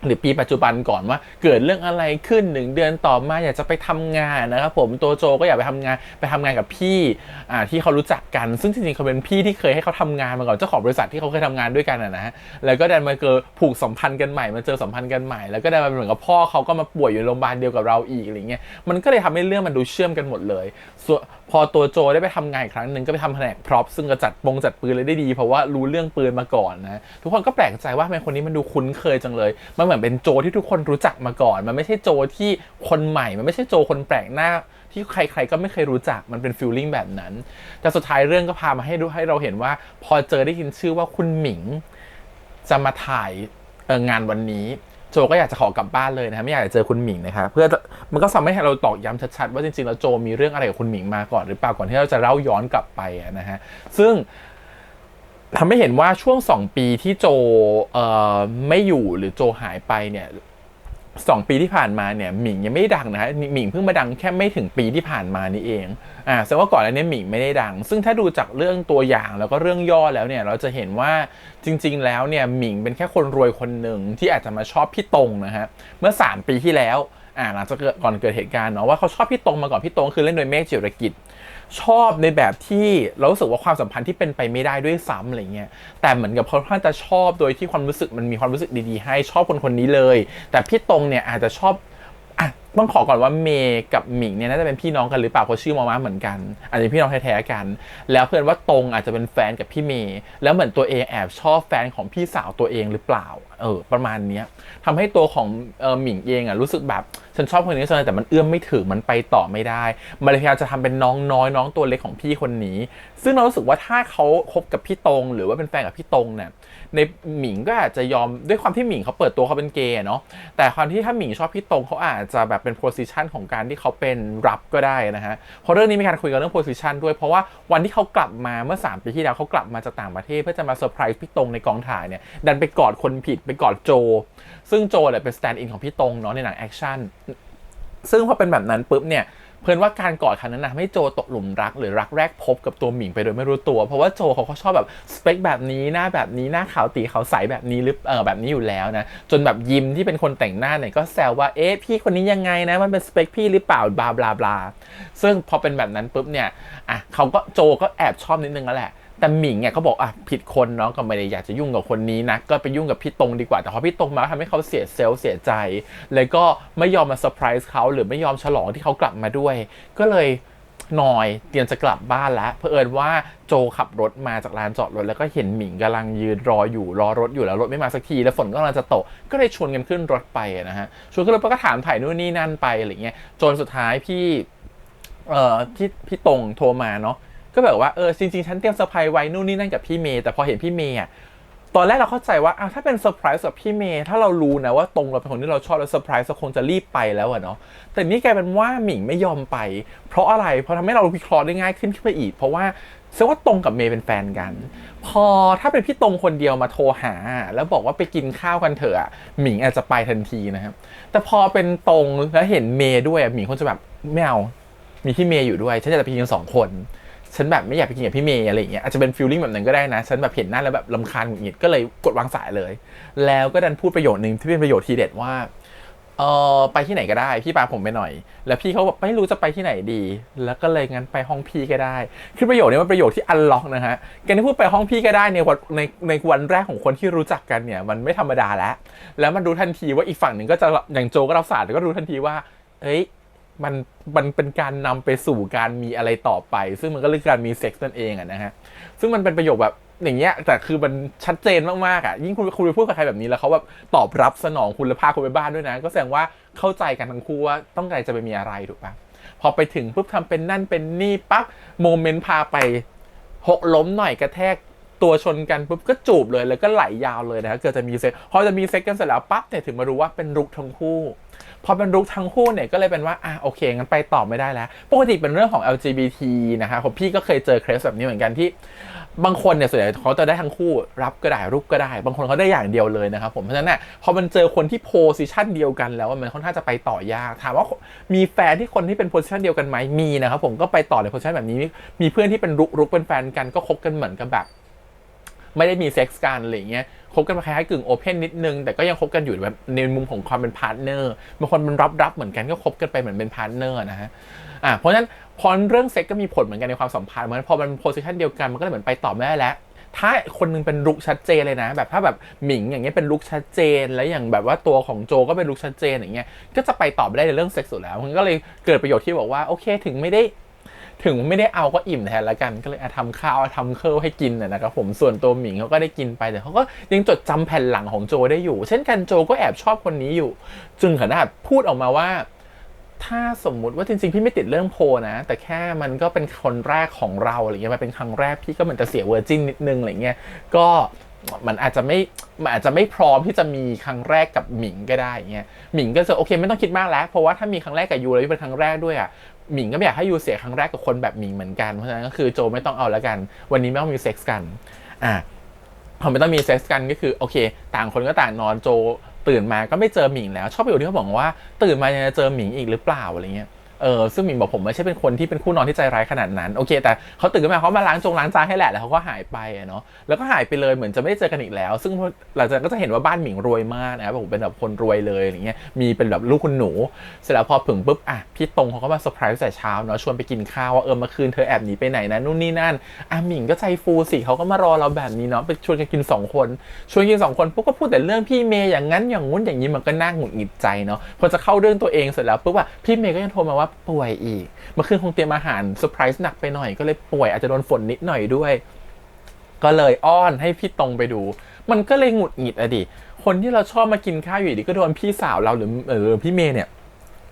S1: หรือปีปัจจุบันก่อนว่าเกิดเรื่องอะไรขึ้น1 เดือนต่อมาอยากจะไปทำงานนะครับผมโตโจก็อยากไปทำงานกับพี่ที่เขารู้จักกันซึ่งจริงๆเขาเป็นพี่ที่เคยให้เขาทำงานมาก่อนเจ้าของบริษัทที่เขาเคยทำงานด้วยกันนะฮะแล้วก็ดันมาเกิดผูกสัมพันธ์กันใหม่มาเจอสัมพันธ์กันใหม่แล้วก็ดันมาเหมือนกับพ่อเขาก็มาป่วยอยู่โรงพยาบาลเดียวกับเราอีกอะไรเงี้ยมันก็เลยทำให้เรื่องมันดูเชื่อมกันหมดเลยพอตัวโจได้ไปทำงานอีกครั้งหนึ่งก็ไปทำแผนกพร็อพซึ่งก็จัดปืนเลยได้ดีเพราะว่ารู้เรื่องปืนมาก่อนนะทุกคนก็แปลกใจว่าทำไมคนนี้มันดูคุ้นเคยจังเลยมันเหมือนเป็นโจที่ทุกคนรู้จักมาก่อนมันไม่ใช่โจที่คนใหม่มันไม่ใช่โจคนแปลกหน้าที่ใครๆก็ไม่เคยรู้จักมันเป็นฟีลลิ่งแบบนั้นแต่สุดท้ายเรื่องก็พามาให้เราเห็นว่าพอเจอได้ยินชื่อว่าคุณหมิงจะมาถ่ายงานวันนี้โจก็อยากจะขอกลับบ้านเลยนะไม่อยากจะเจอคุณหมิงนะคะเพื่อมันก็ทำให้เราตอกย้ำชัดๆว่าจริงๆแล้วโจมีเรื่องอะไรกับคุณหมิงมาก่อนหรือเปล่าก่อนที่เราจะเล่าย้อนกลับไปนะฮะซึ่งทำให้เห็นว่าช่วง2 ปีที่โจไม่อยู่หรือโจหายไปเนี่ย2 ปีที่ผ่านมาเนี่ยหมิงยังไม่ดังนะฮะหมิงเพิ่งมาดังแค่ไม่ถึงปีที่ผ่านมานี่เองแสดงว่าก่อนแล้วเนี่ยหมิงไม่ได้ดังซึ่งถ้าดูจากเรื่องตัวอย่างแล้วก็เรื่องย่อแล้วเนี่ยเราจะเห็นว่าจริงๆแล้วเนี่ยหมิงเป็นแค่คนรวยคนหนึ่งที่อาจจะมาชอบพี่ตงนะฮะเมื่อ3 ปีที่แล้วหลังจากก่อนเกิดเหตุการณ์เนาะว่าเขาชอบพี่ตงมาก่อนพี่ตงคือเล่นโดยเมฆจิรกิจชอบในแบบที่เรารู้สึกว่าความสัมพันธ์ที่เป็นไปไม่ได้ด้วยซ้ำอะไรเงี้ยแต่เหมือนกับเขาท่านจะชอบโดยที่ความรู้สึกมันมีความรู้สึกดีๆให้ชอบคนนี้เลยแต่พี่ตงเนี่ยอาจจะชอบต้องขอก่อนว่าเมย์กับหมิงเนี่ยน่าจะเป็นพี่น้องกันหรือเปล่าเพราะชื่อมาม่าเหมือนกันอาจจะเป็นพี่น้องแท้ๆกันแล้วเพื่อนว่าตงอาจจะเป็นแฟนกับพี่เมย์แล้วเหมือนตัวเองแอบชอบแฟนของพี่สาวตัวเองหรือเปล่าประมาณนี้ทำให้ตัวของหมิงเองรู้สึกแบบฉันชอบคนนี้แต่มันเอื้อมไม่ถึงมันไปต่อไม่ได้มาเลยพยายามจะทำเป็นน้องน้อยน้องตัวเล็กของพี่คนนี้ซึ่งเรารู้สึกว่าถ้าเขาคบกับพี่ตงหรือว่าเป็นแฟนกับพี่ตงเนี่ยในหมิงก็อาจจะยอมด้วยความที่หมิงเขาเปิดตัวเขาเป็นเกย์เนาะแต่ความที่ถ้าหมิงชอบพี่ตงเขาอาจจะแบบเป็นโพสิชันของการที่เขาเป็นรับก็ได้นะฮะเพราะเรื่องนี้มีการคุยกันเรื่องโพสิชันด้วยเพราะว่าวันที่เขากลับมาเมื่อ3 ปีที่แล้วเขากลับมาจากต่างประเทศเพื่อจะมาเซอร์ไพรส์พี่ตงในกองถ่ายเนี่ยดันไปกอดคนผิดไปกอดโจซึ่งโจเนี่ยเป็นสแตนด์อินของพี่ตงเนาะในหนังแอคชั่นซึ่งพอเป็นแบบนั้นปุ๊บเนี่ยเพื่อนว่าการกอดครั้งนั้นนะทำให้โจตกหลุมรักหรือรักแรกพบกับตัวหมิงไปโดยไม่รู้ตัวเพราะว่าโจเขาชอบแบบสเปคแบบนี้หน้าแบบนี้หน้าขาวตีขาวใสแบบนี้หรือแบบนี้อยู่แล้วนะจนแบบยิมที่เป็นคนแต่งหน้าเนี่ยก็แซวว่าพี่คนนี้ยังไงนะมันเป็นสเปคพี่หรือเปล่าบลาบลาบลาซึ่งพอเป็นแบบนั้นปุ๊บเนี่ยเขาก็โจก็แอบชอบนิดนึงแล้วแหละแต่หมิงเนี่ยเขาบอกผิดคนเนาะก็ไม่ได้อยากจะยุ่งกับคนนี้นะก็ไปยุ่งกับพี่ตงดีกว่าแต่พอพี่ตงมาทำให้เขาเสียเซลล์เสียใจเลยก็ไม่ยอมมาเซอร์ไพรส์เขาหรือไม่ยอมฉลองที่เขากลับมาด้วยก็เลยนอยเตรียมจะกลับบ้านแล้วเผอิญว่าโจขับรถมาจากลานจอดรถแล้วก็เห็นหมิงกำลังยืนรอรถอยู่แล้วรถไม่มาสักทีแล้วฝนก็กำลังจะตกก็เลยชวนกันขึ้นรถไปนะฮะชวนขึ้นรถก็ถามถ่ายนู่นนี่นั่นไปอะไรเงี้ยจนสุดท้ายพี่ตงโทรมาเนาะก็แบบว่าจริงๆฉันเตรียมเซอร์ไพรส์ไว้นู่นนี่นั่นกับพี่เมย์แต่พอเห็นพี่เมย์ตอนแรกเราเข้าใจว่าถ้าเป็นเซอร์ไพรส์กับพี่เมย์ถ้าเรารู้นะว่าตรงเราเป็นคนที่เราชอบแล้วเซอร์ไพรส์เราคงจะรีบไปแล้วเนาะแต่นี่กลายเป็นว่าหมิงไม่ยอมไปเพราะอะไรเพราะทำให้เราวิเคราะห์ได้ง่ายขึ้นไปอีกเพราะว่าแสดงว่าตรงกับเมย์เป็นแฟนกันพอถ้าเป็นพี่ตรงคนเดียวมาโทรหาแล้วบอกว่าไปกินข้าวกันเถอะหมิงอาจจะไปทันทีนะครับแต่พอเป็นตรงแล้วเห็นเมย์ด้วยหมิงคงจะแบบไม่เอามีพี่เมย์อยู่ด้วยฉันจะไปกิน2 คนฉันแบบไม่อยากไปกินกับพี่เมย์อะไรอย่างเงี้ยอาจจะเป็นฟีลลิ่งแบบนั้นก็ได้นะฉันแบบเห็นหน้าแล้วแบบรำคาญหงุดหงิดก็เลยกดวางสายเลยแล้วก็ดันพูดประโยชน์นึงที่เป็นประโยชน์ทีเด็ดว่าไปที่ไหนก็ได้พี่พาผมไปหน่อยแล้วพี่เขาแบบไม่รู้จะไปที่ไหนดีแล้วก็เลยงั้นไปห้องพี่ก็ได้คือประโยชน์นี้มันประโยชน์ที่อันล็อกนะฮะการที่พูดไปห้องพี่ก็ได้เนี่ยในวันแรกของคนที่รู้จักกันเนี่ยมันไม่ธรรมดาแล้วมันรู้ทันทีว่าอีกฝั่งหนึ่งก็จะอย่างโจก็รับสารก็รู้ทันทีว่ามันเป็นการนำไปสู่การมีอะไรต่อไปซึ่งมันก็เรียกการมีเซ็กซ์นั่นเองนะฮะซึ่งมันเป็นประโยคแบบอย่างเงี้ยแต่คือมันชัดเจนมากๆยิ่งคุณไปพูดกับใครแบบนี้แล้วเขาแบบตอบรับสนองคุณและพาคุณไปบ้านด้วยนะก็แสดงว่าเข้าใจกันทั้งคู่ว่าต้องการจะไปมีอะไรถูกปะพอไปถึงปุ๊บทำเป็นนั่นเป็นนี่ปั๊บโมเมนต์พาไปหกล้มหน่อยกระแทก ตัวชนกันปุ๊บก็จูบเลยแล้วก็ไหลยาวเลยนะเกิดจะมีเซ็กพอจะมีเซ็กกันเสร็จแล้วปั๊บเนี่ยถึงมารู้ว่าเป็นรุกทั้งคู่พอเป็นรุกทั้งคู่เนี่ยก็เลยเป็นว่าโอเคงั้นไปต่อไม่ได้แล้วปกติเป็นเรื่องของ LGBT นะคะผมพี่ก็เคยเจอเคสแบบนี้เหมือนกันที่บางคนเนี่ยส่วนใหญ่เขาจะได้ทั้งคู่รับก็ได้รุกก็ได้บางคนเขาได้อย่างเดียวเลยนะครับผมเพราะฉะนั้นเนี่ยพอมันเจอคนที่โพสิชันเดียวกันแล้วมันค่อนข้างจะไปต่อยากถามว่ามีแฟนที่คนที่เป็นโพสิชันเดียวกันไหมมีนะครับผมก็ไปต่อในโพสิชันแบบนี้มีเพื่อนที่เป็นรุกเป็นแฟนกันก็คบกันเหมือนกับแบบไม่ได้มีเซ็กส์กันอะไรเงี้ยคบกันมาคล้ายๆกึ่งโอเพนนิดนึงแต่ก็ยังคบกันอยู่แบบในมุมของความเป็นพาร์ทเนอร์บางคนมันรับเหมือนกันก็คบกันไปเหมือนเป็นพาร์ทเนอร์นะฮะเพราะฉะนั้นพอเรื่องเซ็กก็มีผลเหมือนกันในความสัมพันธ์เหมือนพอมันโพสิชันเดียวกันมันก็เลยเหมือนไปต่อไม่ได้แล้วถ้าคนนึงเป็นลุคชัดเจนเลยนะแบบถ้าแบบหมิงอย่างเงี้ยเป็นลุคชัดเจนแล้วอย่างแบบว่าตัวของโจก็เป็นลุคชัดเจนอย่างเงี้ยก็จะไปต่อไม่ได้ในเรื่องเซ็กส์สุดแล้วมันก็เลยเกิดประโยชน์ที่บอกว่าโอเคถึงไม่ได้เอาก็อิ่มแทนแล้วกันก็เลยทำข้าวทำเคิร์ลให้กินนะครับผมส่วนตัวหมิงเขาก็ได้กินไปแต่เขาก็ยังจดจำแผ่นหลังของโจได้อยู่เช่นกันโจก็แอบชอบคนนี้อยู่จึงขนาดพูดออกมาว่าถ้าสมมุติว่าจริงๆพี่ไม่ติดเรื่องโพนะแต่แค่มันก็เป็นคนแรกของเราอะไรเงี้ยมันเป็นครั้งแรกพี่ก็เหมือนจะเสียเวอร์จินนิดนึงอะไรเงี้ยก็มันอาจจะไม่พร้อมที่จะมีครั้งแรกกับหมิงก็ได้เงี้ยหมิงก็จะโอเคไม่ต้องคิดมากแล้วเพราะว่าถ้ามีครั้งแรกกับยูแล้วเป็นครั้งแรกด้วยหมิงก็ไม่อยากให้ยูเสียครั้งแรกกับคนแบบหมิงเหมือนกันเพราะฉะนั้นก็คือโจไม่ต้องเอาแล้วกันวันนี้ไม่ต้องมีเซ็กส์กันพอไม่ต้องมีเซ็กส์กันก็คือโอเคต่างคนก็ต่างนอนโจตื่นมาก็ไม่เจอหมิงแล้วชอบประโยคที่เขาบอกว่าตื่นมายังจะเจอหมิงอีกหรือเปล่าอะไรเงี้ยซึ่งหมิงบอกผมไม่ใช่เป็นคนที่เป็นคู่นอนที่ใจร้ายขนาดนั้นโอเคแต่เขาตื่นขึ้นมาเขามาล้างจานให้แหละแล้วเขาก็หายไปเนาะแล้วก็หายไปเลยเหมือนจะไม่ได้เจอกันอีกแล้วซึ่งหลังจากนั้นก็จะเห็นว่าบ้านหมิงรวยมากนะครับผมเป็นแบบคนรวยเลยอย่างเงี้ยมีเป็นแบบลูกคุณหนูเสร็จแล้วพอถึงปุ๊บพี่ตงเขาก็มาเซอร์ไพรส์แต่เช้าเนาะชวนไปกินข้าวว่าเมื่อคืนเธอแอบหนีไปไหนนะนู่นนี่นั่นหมิงก็ใจฟูสิเขาก็มารอเราแบบนี้เนาะไปชวนกันกิน2 คนชวนกิน2 คนปุ๊บก็พูดแต่เรื่องพี่เมย์อย่างนั้นอย่างงู้นอย่างนี้มันก็น่าหงุดหงิดใจเนาะพอจะเข้าเรื่องตัวเองเสร็จแล้วปุ๊บพี่เมย์ก็ยังโทรมาว่าป่วยอีกเมื่อคืนคงเตรียมอาหารเซอร์ไพรส์หนักไปหน่อยก็เลยป่วยอาจจะโดนฝนนิดหน่อยด้วยก็เลยอ้อนให้พี่ตรงไปดูมันก็เลยหงุดหงิดดิคนที่เราชอบมากินข้าวอยู่ดีก็โดนพี่สาวเราหรือพี่เมย์เนี่ย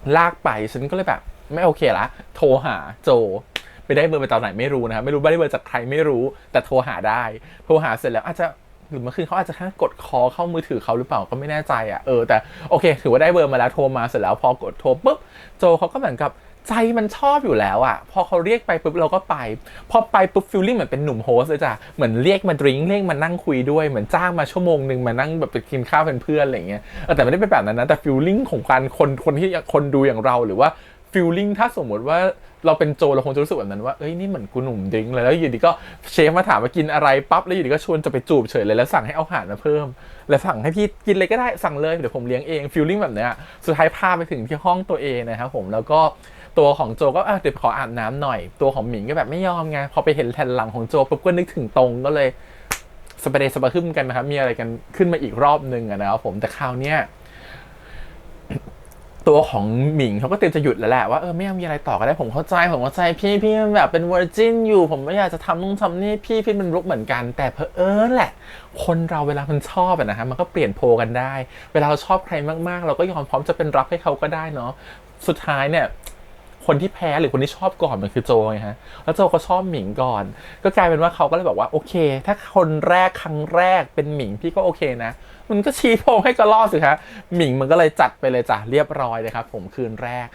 S1: ลากไปฉันก็เลยแบบไม่โอเคละโทรหาโจไปได้เบอร์ไปตอนไหนไม่รู้นะครับไม่รู้ได้เบอร์จากใครไม่รู้แต่โทรหาได้โทรหาเสร็จแล้วอาจจะหรือเมื่อคืนเขาอาจจะแค่กดคอเข้ามือถือเขาหรือเปล่าก็ไม่แน่ใจแต่โอเคถือว่าได้เบอร์มาแล้วโทรมาเสร็จแล้วพอกดโทรปุ๊บโจเขาก็เหมือนกับใจมันชอบอยู่แล้วพอเขาเรียกไปปุ๊บเราก็ไปพอไปปุ๊บฟีลลิ่งเหมือนเป็นหนุ่มโฮสเลยจ้ะเหมือนเรียกมาดริงก์เรียกมานั่งคุยด้วยเหมือนจ้างมาชั่วโมงนึงมานั่งแบบไปกินข้าวเป็นเพื่อนอะไรเงี้ยแต่ไม่ได้เป็นแบบนั้นนะแต่ฟีลลิ่งของการคนที่คนดูอย่างเราหรือว่าฟีลลิ่งถ้าสมมติว่าเราเป็นโจเราคงจะรู้สึกแบบนั้นว่านี่เหมือนกูหนุ่มดริงก์เลยแล้วอยู่ดีก็เชฟมาถามว่ากินอะไรปั๊บแล้วอยู่ดีก็ชวนจะไปจูบเฉยเลยแล้วสั่งให้เอาอาหารมาเพิ่มแล้วสั่งให้พี่กินเลยก็ได้สั่งเลยเดี๋ยวผมเลี้ยงเองฟีลลิ่งแบบเนี้ยสุดท้ายพาไปถึงที่ห้องตัวเองนะครับผมแล้วก็ตัวของโจก็เดี๋ยวขออาบน้ำหน่อยตัวของหมิงก็แบบไม่ยอมไงพอไปเห็นแผ่นหลังของโจปุ๊บก็นึกถึงตรงก็เลยสเปรย์สปาขึ้นกันนะครับมีอะไรกันขึ้นมาอีกรอบนึงนะครับผมแต่คราวเนี้ยตัวของหมิงเขาก็เตรียมจะหยุดแล้วแหละว่าไม่มีอะไรต่อก็ได้ผมเข้าใจพี่แบบเป็นวอร์จินอยู่ผมไม่อยากจะทำนี่พี่เป็นรุกเหมือนกันแต่เผอิญแหละคนเราเวลามันชอบนะฮะมันก็เปลี่ยนโพกันได้เวลาเราชอบใครมากๆเราก็ยอมพร้อมจะเป็นรับให้เขาก็ได้เนาะสุดท้ายเนี่ยคนที่แพ้หรือคนที่ชอบก่อนมันคือโจไงฮะแล้วโจก็ชอบหมิงก่อนก็กลายเป็นว่าเขาก็เลยบอกว่าโอเคถ้าคนแรกครั้งแรกเป็นหมิงพี่ก็โอเคนะมันก็ชี้โพงให้กระลอกสิครับหมิงมันก็เลยจัดไปเลยจ้ะเรียบร้อยเลยครับผมคืนแรก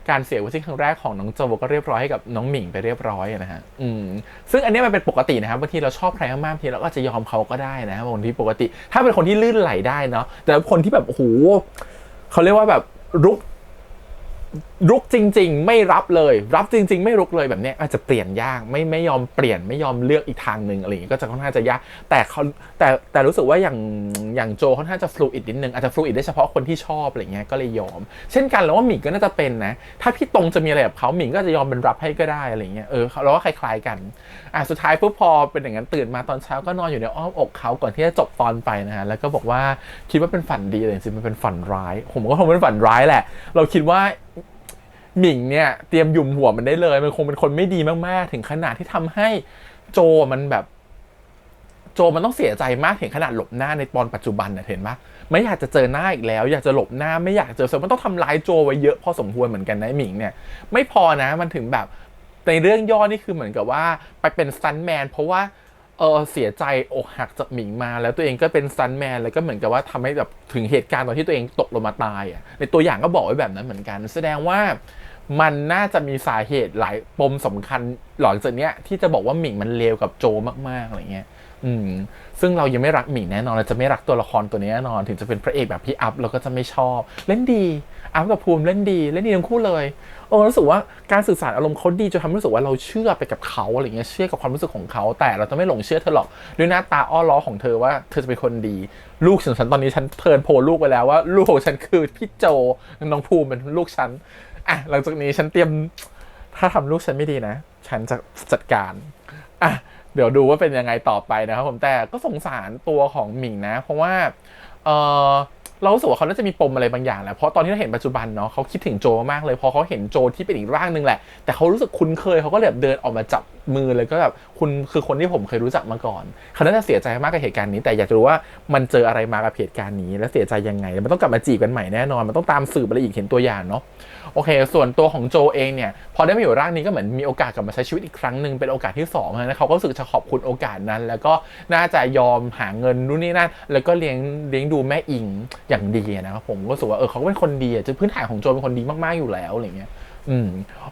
S1: การเสียเวอร์ชันครั้งแรกของน้องโจก็เรียบร้อยให้กับน้องหมิงไปเรียบร้อยนะฮะซึ่งอันนี้มันเป็นปกตินะครับบางทีเราชอบใครมากๆบางทีเราก็จะยอมเขาก็ได้นะครับบางทีปกติถ้าเป็นคนที่ลื่นไหลได้เนาะแต่คนที่แบบโอ้โหเขาเรียกว่าแบบรุกจริงๆไม่รับเลยรับจริงๆไม่รุกเลยแบบนี้อาจจะเปลี่ยนยากไม่ยอมเปลี่ยนไม่ยอมเลือกอีกทางหนึ่งอะไรอย่างนี้ก็จะค่อนข้างจะยากแต่รู้สึกว่าอย่างโจค่อนข้างจะฟลูอิดนิดนึงอาจจะฟลูอิดได้เฉพาะคนที่ชอบอะไรเงี้ยก็เลยยอมเช่นกันแล้วว่าหมิงก็น่าจะเป็นนะถ้าพี่ตรงจะมีอะไรกับเขาหมิงก็จะยอมเป็นรับให้ก็ได้อะไรเงี้ยเราก็คล้ายๆกันสุดท้ายปุ๊บพอเป็นอย่างนั้นตื่นมาตอนเช้าก็นอนอยู่ในอ้อมอกเขาก่อนที่จะจบตอนไปนะฮะแล้วก็บอกว่าคิดว่าเป็นฝันดีแต่จริงๆมันเป็นฝันร้ายผมก็คงเป็นฝันร้ายแหละเราคิดว่าหมิงเนี่ยเตรียมหยุมหัวมันได้เลยมันคงเป็นคนไม่ดีมากๆถึงขนาดที่ทำให้โจมันต้องเสียใจมากถึงขนาดหลบหน้าในตอนปัจจุบันเห็นปะไม่อยากจะเจอหน้าอีกแล้วอยากจะหลบหน้าไม่อยากเจอมันต้องทำร้ายโจไว้เยอะพอสมควรเหมือนกันนะหมิงเนี่ยไม่พอนะมันถึงแบบในเรื่องย่อนี่คือเหมือนกับว่าไปเป็นสตันท์แมนเพราะว่า เสียใจอกหักจากหมิงมาแล้วตัวเองก็เป็นซันแมนแล้วก็เหมือนกับว่าทำให้แบบถึงเหตุการณ์ตอนที่ตัวเองตกลงมาตายอ่ะในตัวอย่างก็บอกไว้แบบนั้นเหมือนกันแสดงว่ามันน่าจะมีสาเหตุหลายปมสำคัญหลังจากเนี้ยที่จะบอกว่าหมิงมันเลวกับโจมากๆอะไรเงี้ยซึ่งเรายังไม่รักหมิงแน่นอนเราจะไม่รักตัวละครตัวนี้แน่นอนถึงจะเป็นพระเอกแบบพี่อัพเราก็จะไม่ชอบเล่นดีอัพกับภูมิเล่นดีทั้งคู่เลยรู้สึกว่าการสื่อสารอารมณ์เขาดีจนทำให้รู้สึกว่าเราเชื่อไปกับเขาอะไรเงี้ยเชื่อกับความรู้สึกของเขาแต่เราจะไม่หลงเชื่อเธอหรอกด้วยหน้าตาอ้อล้อของเธอว่าเธอจะเป็นคนดีลูกฉันตอนนี้ฉันเทิร์นโพลลูกไปแล้วว่าลูกของฉันคือพี่โจน้องภูมิเป็นลูกฉันหลังจากนี้ฉันเตรียมถ้าทำลูกฉันไม่ดีนะฉันจะจัดการเดี๋ยวดูว่าเป็นยังไงต่อไปนะครับผมแต่ก็สงสารตัวของหมิงนะเพราะว่าเรารู้สึกว่าเขาน่าจะมีปมอะไรบางอย่างแหละเพราะตอนที่เราเห็นปัจจุบันเนาะเขาคิดถึงโจมากเลยพอเขาเห็นโจที่เป็นอีกร่างนึงแหละแต่เขารู้สึกคุ้นเคยเขาก็แบบเดินออกมาจับมือเลยก็แบบคุณคือคนที่ผมเคยรู้จักมาก่อนเขาน่าจะเสียใจมากกับเหตุการณ์นี้แต่อยากจะรู้ว่ามันเจออะไรมากับเหตุการณ์นี้และเสียใจยังไงมันต้องกลับมาจีบกันใหม่แน่นอนมันต้องตามสืบอะไรอีกเห็นตัวอย่างเนาะโอเคส่วนตัวของโจเองเนี่ยพอได้มาอยู่ร่างนี้ก็เหมือนมีโอกาสกลับมาใช้ชีวิตอีกครั้งหนึ่งเป็นโอกาสที่2นะเขาก็รู้สึกจะขอบคุณโอกาสนั้นแล้วก็น่าจะยอมหาเงินนู่นนี่นั่นแล้วก็เลี้ยงดูแม่อิงอย่างดีนะครับผมก็รู้สึกว่าเขาก็เป็นคนดีจนพื้นฐานของโจเป็นคนดีมากๆอยู่แล้วอะไรเงี้ย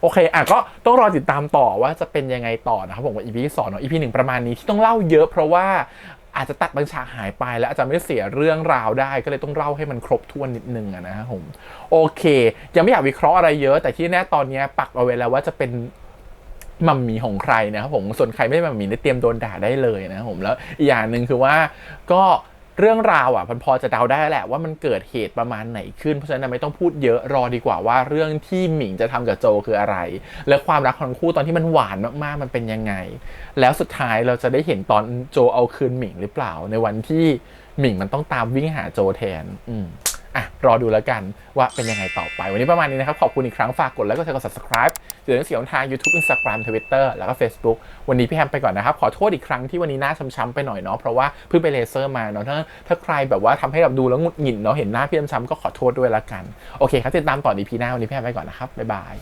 S1: โอเคก็ต้องรอติดตามต่อว่าจะเป็นยังไงต่อนะครับผมว่า EP ที่2เนาะ EP 1ประมาณนี้ที่ต้องเล่าเยอะเพราะว่าอาจจะตัดบางฉากหายไปแล้วอาจจะไม่เสียเรื่องราวได้ก็เลยต้องเล่าให้มันครบถ้วนนิดนึงนะครับผมโอเคยังไม่อยากวิเคราะห์อะไรเยอะแต่ที่แน่ตอนนี้ปักเอาไว้แล้วว่าจะเป็นมัมหมี่ของใครนะครับผมส่วนใครไม่ได้มัมหมี่เตรียมโดนด่าได้เลยนะครับผมแล้วอีกอย่างหนึ่งคือว่าก็เรื่องราวมันพอจะเดาได้แหละว่ามันเกิดเหตุประมาณไหนขึ้นเพราะฉะนั้นไม่ต้องพูดเยอะรอดีกว่าว่าเรื่องที่หมิงจะทำกับโจคืออะไรและความรักของทั้งคู่ตอนที่มันหวานมากๆมันเป็นยังไงแล้วสุดท้ายเราจะได้เห็นตอนโจเอาคืนหมิงหรือเปล่าในวันที่หมิงมันต้องตามวิ่งหาโจแทนรอดูแล้วกันว่าเป็นยังไงต่อไปวันนี้ประมาณนี้นะครับขอบคุณอีกครั้งฝากกดไลค์กดแชร์กด subscribe เดี๋ยวเสียงทาง YouTube Instagram Twitter แล้วก็ Facebook วันนี้พี่แฮมไปก่อนนะครับขอโทษอีกครั้งที่วันนี้หน้าช้ำๆไปหน่อยเนาะเพราะว่าเพิ่งไปเลเซอร์มาเนาะถ้าใครแบบว่าทำให้แบบดูแล้วหงุดหงิดเนาะเห็นหน้าพี่ช้ำๆก็ขอโทษด้วยละกันโอเคครับติดตามต่อ EP หน้าวันนี้พี่แฮมไปก่อนนะครับบ๊ายบาย